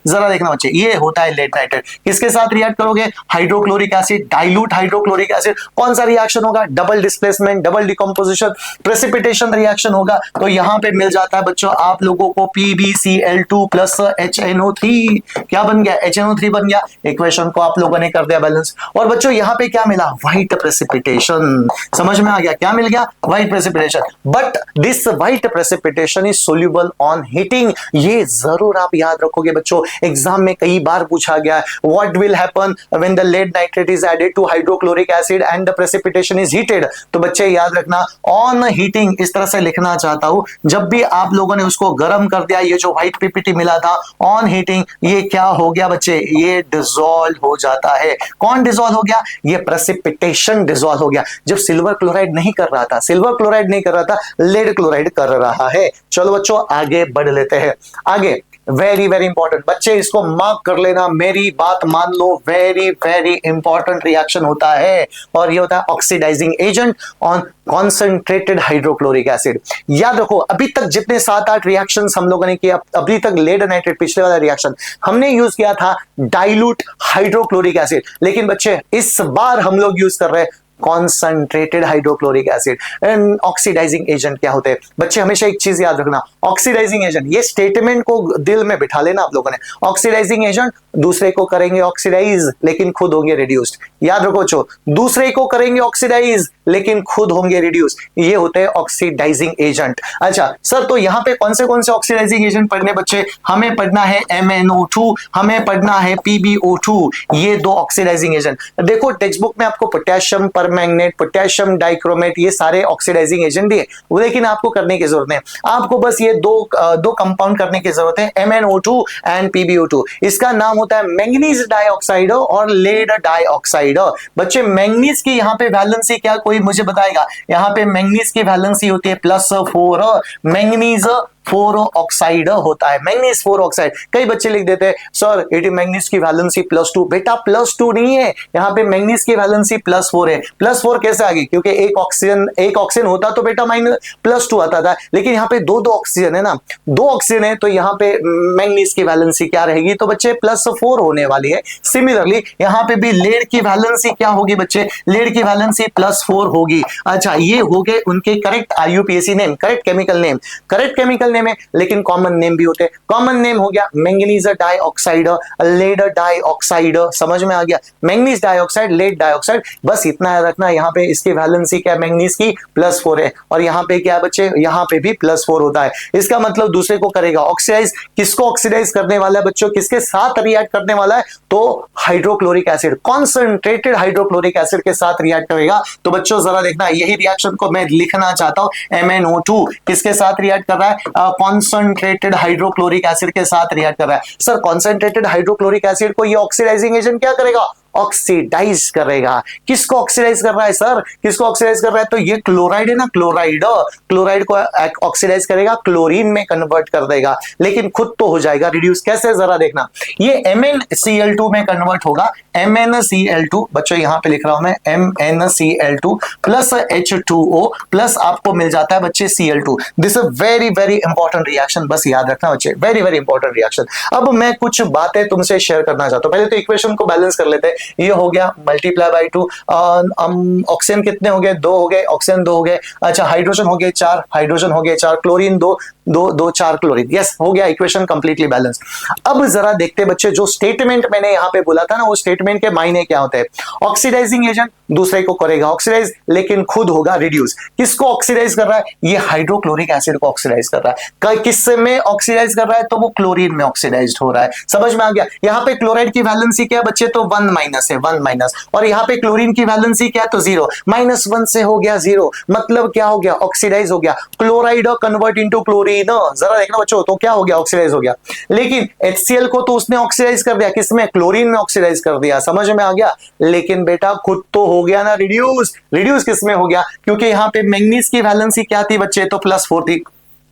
जरा देखना बच्चे, ये होता है लेड नाइट्रेट। किसके साथ रिएक्ट करोगे, hydrochloric acid, dilute hydrochloric acid, कौन सा रिएक्शन होगा, double displacement, double decomposition, precipitation reaction होगा। तो यहां पे मिल जाता है बच्चों आप लोगों को PbCl2 प्लस HNO3, क्या बन गया, HNO3 बन गया। इक्वेशन को आप लोगों ने कर दिया बैलेंस। और बच्चों यहां पे क्या मिला, व्हाइट प्रेसिपिटेशन, समझ में आ गया, क्या मिल गया, white precipitation. But this white precipitation is soluble on heating, ये जरूर आप याद रखोगे बच्चों, एग्जाम में कई बार पूछा गया है। What will happen when the lead nitrate is added to hydrochloric acid and the precipitation is heated. तो बच्चे याद रखना, ऑन हीटिंग इस तरह से लिखना चाहता हूं, जब भी आप लोगों ने उसको गर्म कर दिया, ये जो व्हाइट पीपीटी मिला था ऑन हीटिंग, ये क्या हो गया बच्चे, ये डिसॉल्व हो जाता है। कौन डिसॉल्व हो गया, ये प्रेसिपिटेशन डिसॉल्व हो गया। जब सिल्वर क्लोराइड नहीं कर रहा था, सिल्वर क्लोराइड नहीं कर रहा था, लेड क्लोराइड कर रहा है। चलो बच्चों आगे बढ़ लेते हैं। आगे वेरी वेरी इंपॉर्टेंट बच्चे, इसको मार्क कर लेना, मेरी बात मान लो, वेरी वेरी इंपॉर्टेंट रिएक्शन होता है और ये होता है oxidising agent on concentrated hydrochloric acid. याद रखो अभी तक जितने 7-8 रिएक्शंस हम लोगों ने किया अभी तक, लेड नाइट्रेट पिछले वाला रिएक्शन हमने यूज किया था डाइल्यूट हाइड्रोक्लोरिक एसिड, लेकिन बच्चे इस बार हम लोग यूज कर रहे हैं concentrated hydrochloric acid. And oxidising agent क्या होते हैं बच्चे, हमेशा एक चीज याद रखना, ऑक्सीडाइजिंग एजेंट, ये स्टेटमेंट को दिल में बिठा लेना आप लोगों ने, ऑक्सीडाइजिंग एजेंट दूसरे को करेंगे ऑक्सीडाइज लेकिन खुद होंगे रिड्यूस्ड। याद रखो बच्चों, दूसरे को करेंगे ऑक्सीडाइज लेकिन खुद होंगे रिड्यूस, ये होते हैं ऑक्सीडाइजिंग एजेंट। अच्छा सर, तो यहां पे कौन से ऑक्सीडाइजिंग एजेंट पढ़ने बच्चे, हमें पढ़ना है MnO2, हमें पढ़ना है PbO2, ये दो ऑक्सीडाइजिंग एजेंट। देखो टेक्स्ट बुक में आपको पोटेशियम परमैंगनेट, पोटेशियम डाइक्रोमेट, ये सारे ऑक्सीडाइजिंग एजेंट दिए, लेकिन आपको करने की जरूरत नहीं, आपको बस ये दो कंपाउंड करने की जरूरत है, MnO2 एंड PbO2। इसका नाम होता है मैंगनीज डाइऑक्साइड और लेड डाइऑक्साइड। बच्चे मैंगनीज की यहाँ पे वैलेंसी क्या, कोई मुझे बताएगा? यहाँ पे मैंगनीज की वैलेंसी होती है +4, मैंगनीज 4 ऑक्साइड होता है, मैंगनीज 4 ऑक्साइड। कई बच्चे लिख देते हैं सर एटी मैंगनीज की वैलेंसी +2, बेटा +2 नहीं है, यहाँ पे मैंगनीज की वैलेंसी +4 है। +4 कैसे आ गई? क्योंकि एक ऑक्सीजन होता तो बेटा +2 आता था, लेकिन यहाँ पे दो ऑक्सीजन है ना, 2 ऑक्सीजन है, तो यहाँ पे मैंगनीज की वैलेंसी क्या रहेगी? तो बच्चे +4 होने वाली है। सिमिलरली यहाँ पे भी लेड की वैलेंसी क्या होगी बच्चे? लेड की वैलेंसी +4 होगी। अच्छा, ये हो गए उनके correct IUPAC name, correct chemical name, correct chemical name है, लेकिन कॉमन नेम भी होते हैं। कॉमन नेम हो गया मैंगनीज डाइऑक्साइड, लेड डाइऑक्साइड, समझ में आ गया? मैंगनीज डाइऑक्साइड, लेड डाइऑक्साइड, बस इतना याद रखना। यहाँ पे इसकी वैलेंसी क्या, मैंगनीज की +4 है, और यहाँ पे क्या बच्चे, यहाँ पे भी +4 होता है। इसका मतलब दूसरे को करेगा ऑक्सीडाइज। किसको ऑक्सीडाइज करने वाला है बच्चों? किसके साथ रिएक्ट करने वाला है? तो hydrochloric acid, concentrated hydrochloric acid के साथ रिएक्ट करेगा। तो बच्चों जरा देखना, यही रिएक्शन को मैं लिखना चाहता हूं, MnO2 किसके साथ रिएक्ट कर रहा है? कॉन्सेंट्रेटेड हाइड्रोक्लोरिक एसिड के साथ रिएक्ट कर रहा है। सर कॉन्सेंट्रेटेड हाइड्रोक्लोरिक एसिड को ये ऑक्सीडाइजिंग एजेंट क्या करेगा? ऑक्सीडाइज करेगा। किसको ऑक्सीडाइज कर रहा है सर? किसको ऑक्सीडाइज कर रहा है? तो ये क्लोराइड है ना, क्लोराइड को ऑक्सीडाइज करेगा, क्लोरीन में कन्वर्ट कर देगा, लेकिन खुद तो हो जाएगा रिड्यूस। कैसे जरा देखना, ये MnCl2 में कन्वर्ट होगा, MnCl2, बच्चों यहां पे लिख रहा हूं मैं MnCl2 प्लस H2O प्लस आपको मिल जाता है बच्चे Cl2। This is very very important reaction, बस याद रखना बच्चे, वेरी वेरी इंपॉर्टेंट रिएक्शन। अब मैं कुछ बातें तुमसे शेयर करना चाहता हूं। पहले तो इक्वेशन को बैलेंस कर लेते हैं। ये हो गया मल्टीप्लाई बाई 2, ऑक्सीजन कितने हो गए? 2 हो गए, ऑक्सीजन 2 हो गए। अच्छा, हाइड्रोजन हो गए 4, हाइड्रोजन हो गए 4, क्लोरीन 2, 4 क्लोरीन। यस, हो गया इक्वेशन कंप्लीटली बैलेंस। अब जरा देखते बच्चे, जो स्टेटमेंट मैंने यहां पे बोला था ना, वो स्टेटमेंट के मायने क्या होते हैं? ऑक्सीडाइजिंग एजेंट दूसरे को करेगा ऑक्सीडाइज, लेकिन खुद होगा रिड्यूस। किसको ऑक्सीडाइज कर रहा है? ये हाइड्रोक्लोरिक एसिड को ऑक्सीडाइज कर रहा है। किस में ऑक्सीडाइज कर रहा है? तो वो क्लोरीन में ऑक्सीडाइज हो रहा है। समझ में आ गया? यहाँ पे क्लोराइड की वैलेंसी क्या है बच्चे? तो 1 माइनस है, 1 माइनस, और यहाँ पे क्लोरीन की वैलेंसी क्या है? तो 0, -1 से हो गया 0, मतलब क्या हो गया? ऑक्सीडाइज हो गया। क्लोराइड कन्वर्ट इनटू क्लोरीन, जरा देखना बच्चों, तो क्या हो गया? ऑक्सीडाइज हो गया। लेकिन HCl को तो उसने ऑक्सीडाइज कर दिया, किसमें? क्लोरीन में ऑक्सीडाइज कर दिया। समझ में आ गया? लेकिन बेटा खुद तो हो गया ना रिड्यूस। रिड्यूस किसमें हो गया? क्योंकि यहाँ पे मैंगनीज की वैलेंसी क्या थी बच्चे? तो +4 थी,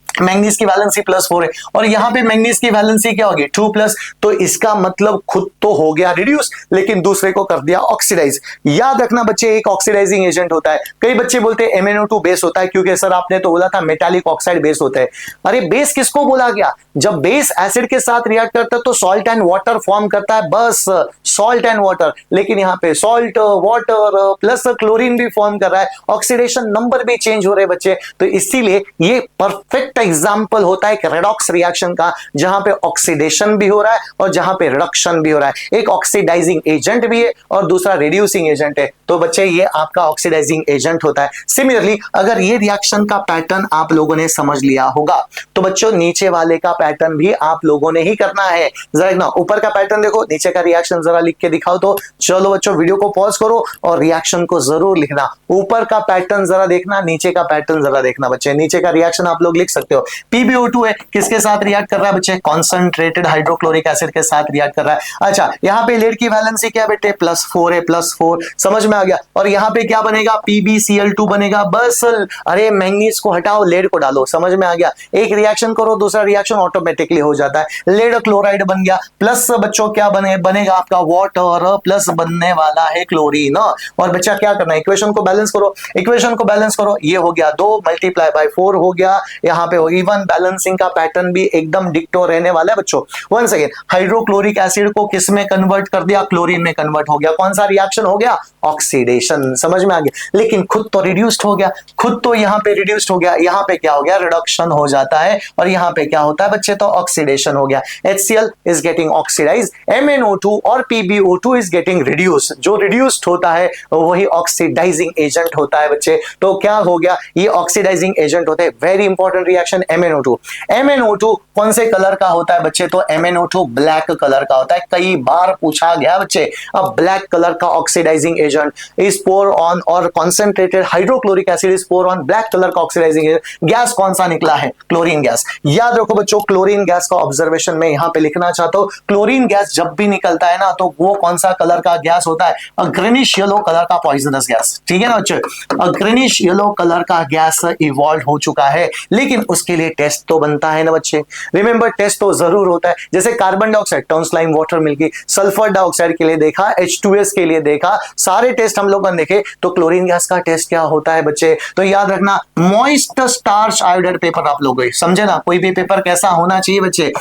मैंगनीज की वैलेंसी +4 है, और यहाँ पे मैंगनीज की वैलेंसी क्या होगी? 2+, तो इसका मतलब खुद तो हो गया रिड्यूस, लेकिन दूसरे को कर दिया ऑक्सीडाइज। याद रखना बच्चे, एक ऑक्सीडाइजिंग एजेंट होता है। कई बच्चे बोलते हैं MnO2 बेस होता है, क्योंकि सर आपने तो बोला था मेटालिक ऑक्साइड बेस होता है। अरे बेस किसको बोला गया? जब बेस एसिड के साथ रिएक्ट करता है तो सॉल्ट एंड वाटर फॉर्म करता है, बस सॉल्ट एंड वाटर। लेकिन यहाँ पे सॉल्ट, वाटर प्लस क्लोरीन भी फॉर्म कर रहा है, ऑक्सीडेशन नंबर भी चेंज हो रहे हैं बच्चे। तो इसीलिए ये परफेक्ट एग्जाम्पल होता है एक रेडॉक्स रिएक्शन का, जहां पे ऑक्सीडेशन भी हो रहा है और जहां पे रिडक्शन भी हो रहा है। एक ऑक्सीडाइजिंग एजेंट भी है और दूसरा रिड्यूसिंग एजेंट है। तो बच्चे ये आपका ऑक्सीडाइजिंग एजेंट होता है। सिमिलरली अगर ये रिएक्शन का पैटर्न आप लोगों ने समझ लिया होगा, तो बच्चों नीचे वाले का पैटर्न भी आप लोगों ने ही करना है। जरा ना ऊपर का पैटर्न देखो, नीचे का रिएक्शन जरा लिख के दिखाओ। तो चलो बच्चों वीडियो को पॉज करो और रिएक्शन को जरूर लिखना। ऊपर का पैटर्न जरा देखना, नीचे का पैटर्न जरा देखना बच्चे। नीचे का रिएक्शन आप लोग लिख सकते सकते हो। PbO2 है, किसके साथ रिएक्ट कर रहा है बच्चे? कॉन्सेंट्रेटेड हाइड्रोक्लोरिक एसिड के साथ रिएक्ट कर रहा है। अच्छा, यहाँ पे लेड की वैलेंसी क्या बेटे? +4 है, +4, समझ में आ गया। और यहाँ पे क्या बनेगा? PbCl2 बनेगा। बस अरे मैंगनीज को हटाओ, लेड को डालो, समझ में आ गया। एक रिएक्शन करो, दूसरा रिएक्शन ऑटोमेटिकली हो जाता है। लेड क्लोराइड बन गया, प्लस बच्चों क्या बनेगा आपका? वाटर, प्लस बनने वाला है क्लोरीन। और बच्चा क्या करना है? इक्वेशन को बैलेंस करो, इक्वेशन को बैलेंस करो। ये हो गया 2 × 4 हो गया। यहाँ पे इवन बैलेंसिंग का पैटर्न भी एकदम डिक्टो रहने वाला है बच्चों। वंस अगेन, हाइड्रोक्लोरिक एसिड को किस में कन्वर्ट कर दिया? क्लोरीन में कन्वर्ट हो गया। कौन सा रिएक्शन हो गया? ऑक्सीडेशन, समझ में आ गया। लेकिन खुद तो रिड्यूस्ड हो गया, खुद तो यहाँ पे रिड्यूस्ड हो गया, यहाँ पे क्या हो गया? रिडक्शन हो जाता है। और यहाँ पे क्या होता है बच्चे? तो ऑक्सीडेशन हो गया। HCl is getting oxidized, MnO2 और PbO2 is getting reduced। जो रिड्यूस्ड होता है वही ऑक्सीडाइजिंग एजेंट होता है बच्चे। तो क्या हो गया? ये ऑक्सीडाइजिंग एजेंट होते हैं। Very important reaction MnO2। MnO2 कौन से कलर का होता है बच्चे? तो MnO2 ब्लैक कलर का होता है। कई बार पूछा गया बच्चे। अब ब्लैक कलर का oxidizing agent is pour on, और concentrated hydrochloric acid is pour on black colour का ऑक्सीडाइजिंग एजेंट। गैस कौन सा निकला है? Chlorine gas. याद रखो बच्चों, क्लोरीन गैस का ऑब्जर्वेशन में यहां पे लिखना चाहता हूं। क्लोरीन गैस जब भी निकलता है ना, तो वो कौन सा कलर का गैस होता है? ग्रीनिश येलो कलर का पॉइजनस गैस। ठीक है ना बच्चों? ग्रीनिश येलो कलर का गैस इवॉल्व हो चुका है, लेकिन उसके लिए टेस्ट तो बनता है ना बच्चे। रिमेंबर, टेस्ट तो जरूर होता है। जैसे कार्बन डाइऑक्साइड, टॉन्सलाइन वाटर मिल गई, सल्फर डाइऑक्साइड के लिए देखा, H2S के लिए देखा, सारे टेस्ट हम लोग देखे। तो क्लोरीन गैस का टेस्ट क्या होता है बच्चे? तो याद रखना, मॉइस्ट स्टार्च आयोडाइड पेपर आप लोग समझे ना। कोई भी पेपर कैसा होना चाहिए बच्चे?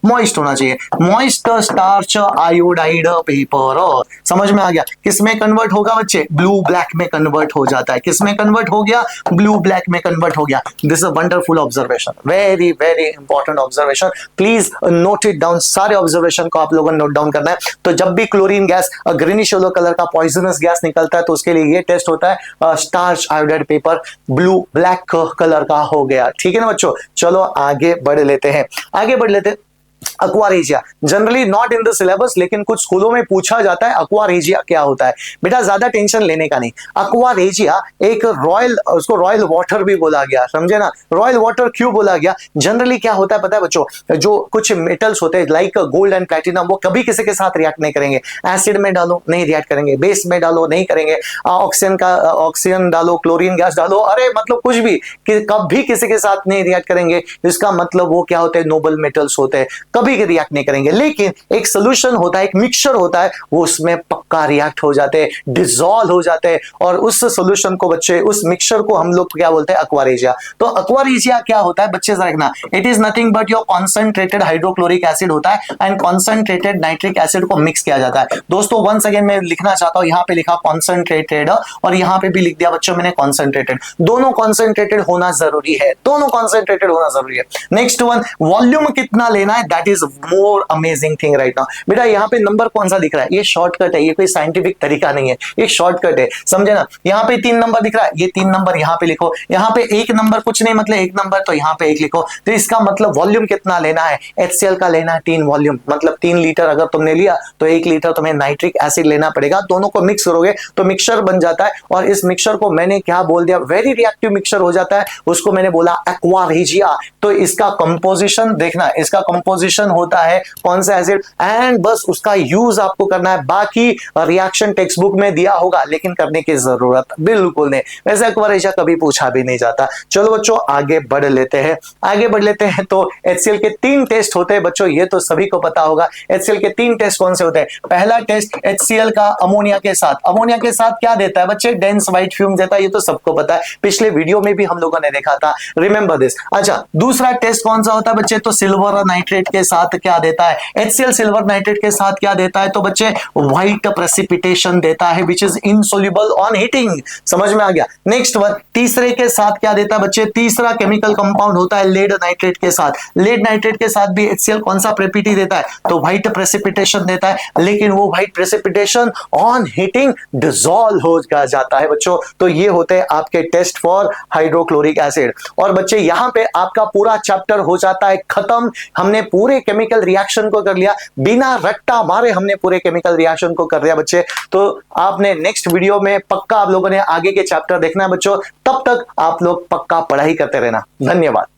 मॉइस्ट होना चाहिए। मॉइस्ट स्टार्च आयोडाइड पेपर, समझ में आ गया। किसमें कन्वर्ट होगा बच्चे? ब्लू ब्लैक में कन्वर्ट हो जाता है। किसमें कन्वर्ट हो गया? ब्लू ब्लैक में कन्वर्ट हो गया। This is a wonderful observation, very very important observation. Please note it down. सारे ऑब्जर्वेशन को आप लोगों ने नोट डाउन करना है। तो जब भी chlorine gas greenish yellow colour का पॉइजनस गैस निकलता है, तो उसके लिए ये टेस्ट होता है। Starch iodide paper blue black colour का हो गया। ठीक है ना बच्चों? चलो आगे बढ़ लेते हैं, आगे बढ़ लेते हैं। Aqua regia generally not in the syllabus, लेकिन कुछ स्कूलों में पूछा जाता है अक्वारेजिया क्या होता है। बेटा ज्यादा टेंशन लेने का नहीं। अक्वारेजिया एक रॉयल, उसको रॉयल वाटर भी बोला गया, समझे ना। रॉयल वाटर क्यों बोला गया? जनरली क्या होता है पता है बच्चों? जो कुछ मेटल्स होते हैं लाइक गोल्ड एंड प्लैटिनम, वो कभी किसी के साथ रिएक्ट नहीं करेंगे। एसिड में डालो नहीं रिएक्ट करेंगे, बेस में डालो नहीं करेंगे, ऑक्सीजन डालो, क्लोरीन गैस डालो, अरे मतलब कुछ भी, कभी किसी के साथ नहीं रिएक्ट करेंगे। इसका मतलब वो क्या होते हैं? नोबल मेटल्स होते हैं, कभी रिएक्ट नहीं करेंगे। लेकिन एक सोल्यूशन होता है, एक मिक्सचर होता है, वो उसमें पक्का रिएक्ट हो जाते हैं, डिसॉल्व हो जाते हैं। और उस सोल्यूशन को बच्चे, उस मिक्सचर को हम लोग क्या बोलते हैं? अक्वारेजिया। तो अक्वारेजिया क्या होता है बच्चे जरा देखना। It is nothing but your concentrated hydrochloric acid होता है एंड कॉन्सेंट्रेटेड नाइट्रिक एसिड को मिक्स किया जाता है। दोस्तों वंस अगेन मैं लिखना चाहता हूं, यहां पे लिखा कॉन्सेंट्रेटेड और यहां पे भी लिख दिया बच्चों मैंने कॉन्सेंट्रेटेड। दोनों कॉन्सेंट्रेटेड होना जरूरी है, दोनों कॉन्सेंट्रेटेड होना जरूरी है। नेक्स्ट वन, वॉल्यूम कितना लेना है, that is more amazing thing right now. बेटा यहाँ पे नंबर कौन सा दिख रहा है? ये शॉर्टकट है, ये कोई साइंटिफिक तरीका नहीं है, ये शॉर्टकट है, समझे ना। यहाँ पे 3 नंबर दिख रहा है, ये 3 नंबर यहाँ पे लिखो। यहाँ पे 1 नंबर कुछ नहीं, मतलब 1 नंबर, तो यहाँ पे 1 लिखो। तो इसका मतलब वॉल्यूम कितना लेना है? HCl का लेना है 3 वॉल्यूम, मतलब 3 लीटर अगर तुमने लिया तो 1 लीटर तुम्हें नाइट्रिक एसिड लेना पड़ेगा। दोनों को मिक्स करोगे तो मिक्सचर बन जाता है। और इस मिक्सचर को मैंने क्या बोल दिया? वेरी रिएक्टिव मिक्सचर हो जाता है, उसको मैंने बोला एक्वारेजिया। तो इसका कंपोजिशन देखना, इसका कंपोजिशन होता है कौन सा एसिड, एंड बस उसका यूज आपको करना है। बाकी रिएक्शन टेक्स्ट बुक में दिया होगा, लेकिन करने की जरूरत बिल्कुल नहीं। वैसे एक्वारेजिया कभी पूछा भी नहीं जाता। चलो बच्चों आगे बढ़ लेते हैं, आगे बढ़ लेते हैं। तो HCl के 3 टेस्ट होते हैं बच्चों, ये तो सभी को पता होगा। HCl के 3 टेस्ट कौन से होते हैं? पहला टेस्ट HCl का अमोनिया के साथ, अमोनिया के साथ क्या देता है बच्चे? डेंस व्हाइट फ्यूम देता है, ये तो सबको पता है, पिछले वीडियो में भी हम लोगों ने देखा था, रिमेंबर दिस। अच्छा, दूसरा टेस्ट कौन सा होता है बच्चे? तो सिल्वर नाइट्रेट के साथ क्या देता है? HCl सिल्वर नाइट्रेट के साथ क्या देता है? तो बच्चे व्हाइट प्रेसिपिटेशन देता है, which is insoluble on heating. समझ में आ गया। नेक्स्ट वन, तीसरे के साथ क्या देता है बच्चे? तीसरा केमिकल कंपाउंड होता है लेड नाइट्रेट के साथ। लेड नाइट्रेट के साथ भी HCl कौन सा प्रेपिटी देता है? तो व्हाइट प्रेसिपिटेशन देता है, लेकिन वो white precipitation on heating dissolve हो जाता है बच्चों। तो ये होते हैं आपके टेस्ट फॉर हाइड्रोक्लोरिक एसिड। और बच्चे यहां पे आपका पूरा चैप्टर हो जाता है खत्म। हमने पूरे केमिकल रिएक्शन को कर लिया, बिना रट्टा मारे हमने पूरे केमिकल रिएक्शन को कर लिया बच्चे। तो आपने नेक्स्ट वीडियो में पक्का आप लोगों ने आगे के चैप्टर देखना है बच्चों। तब तक आप लोग पक्का पढ़ाई करते रहना। धन्यवाद।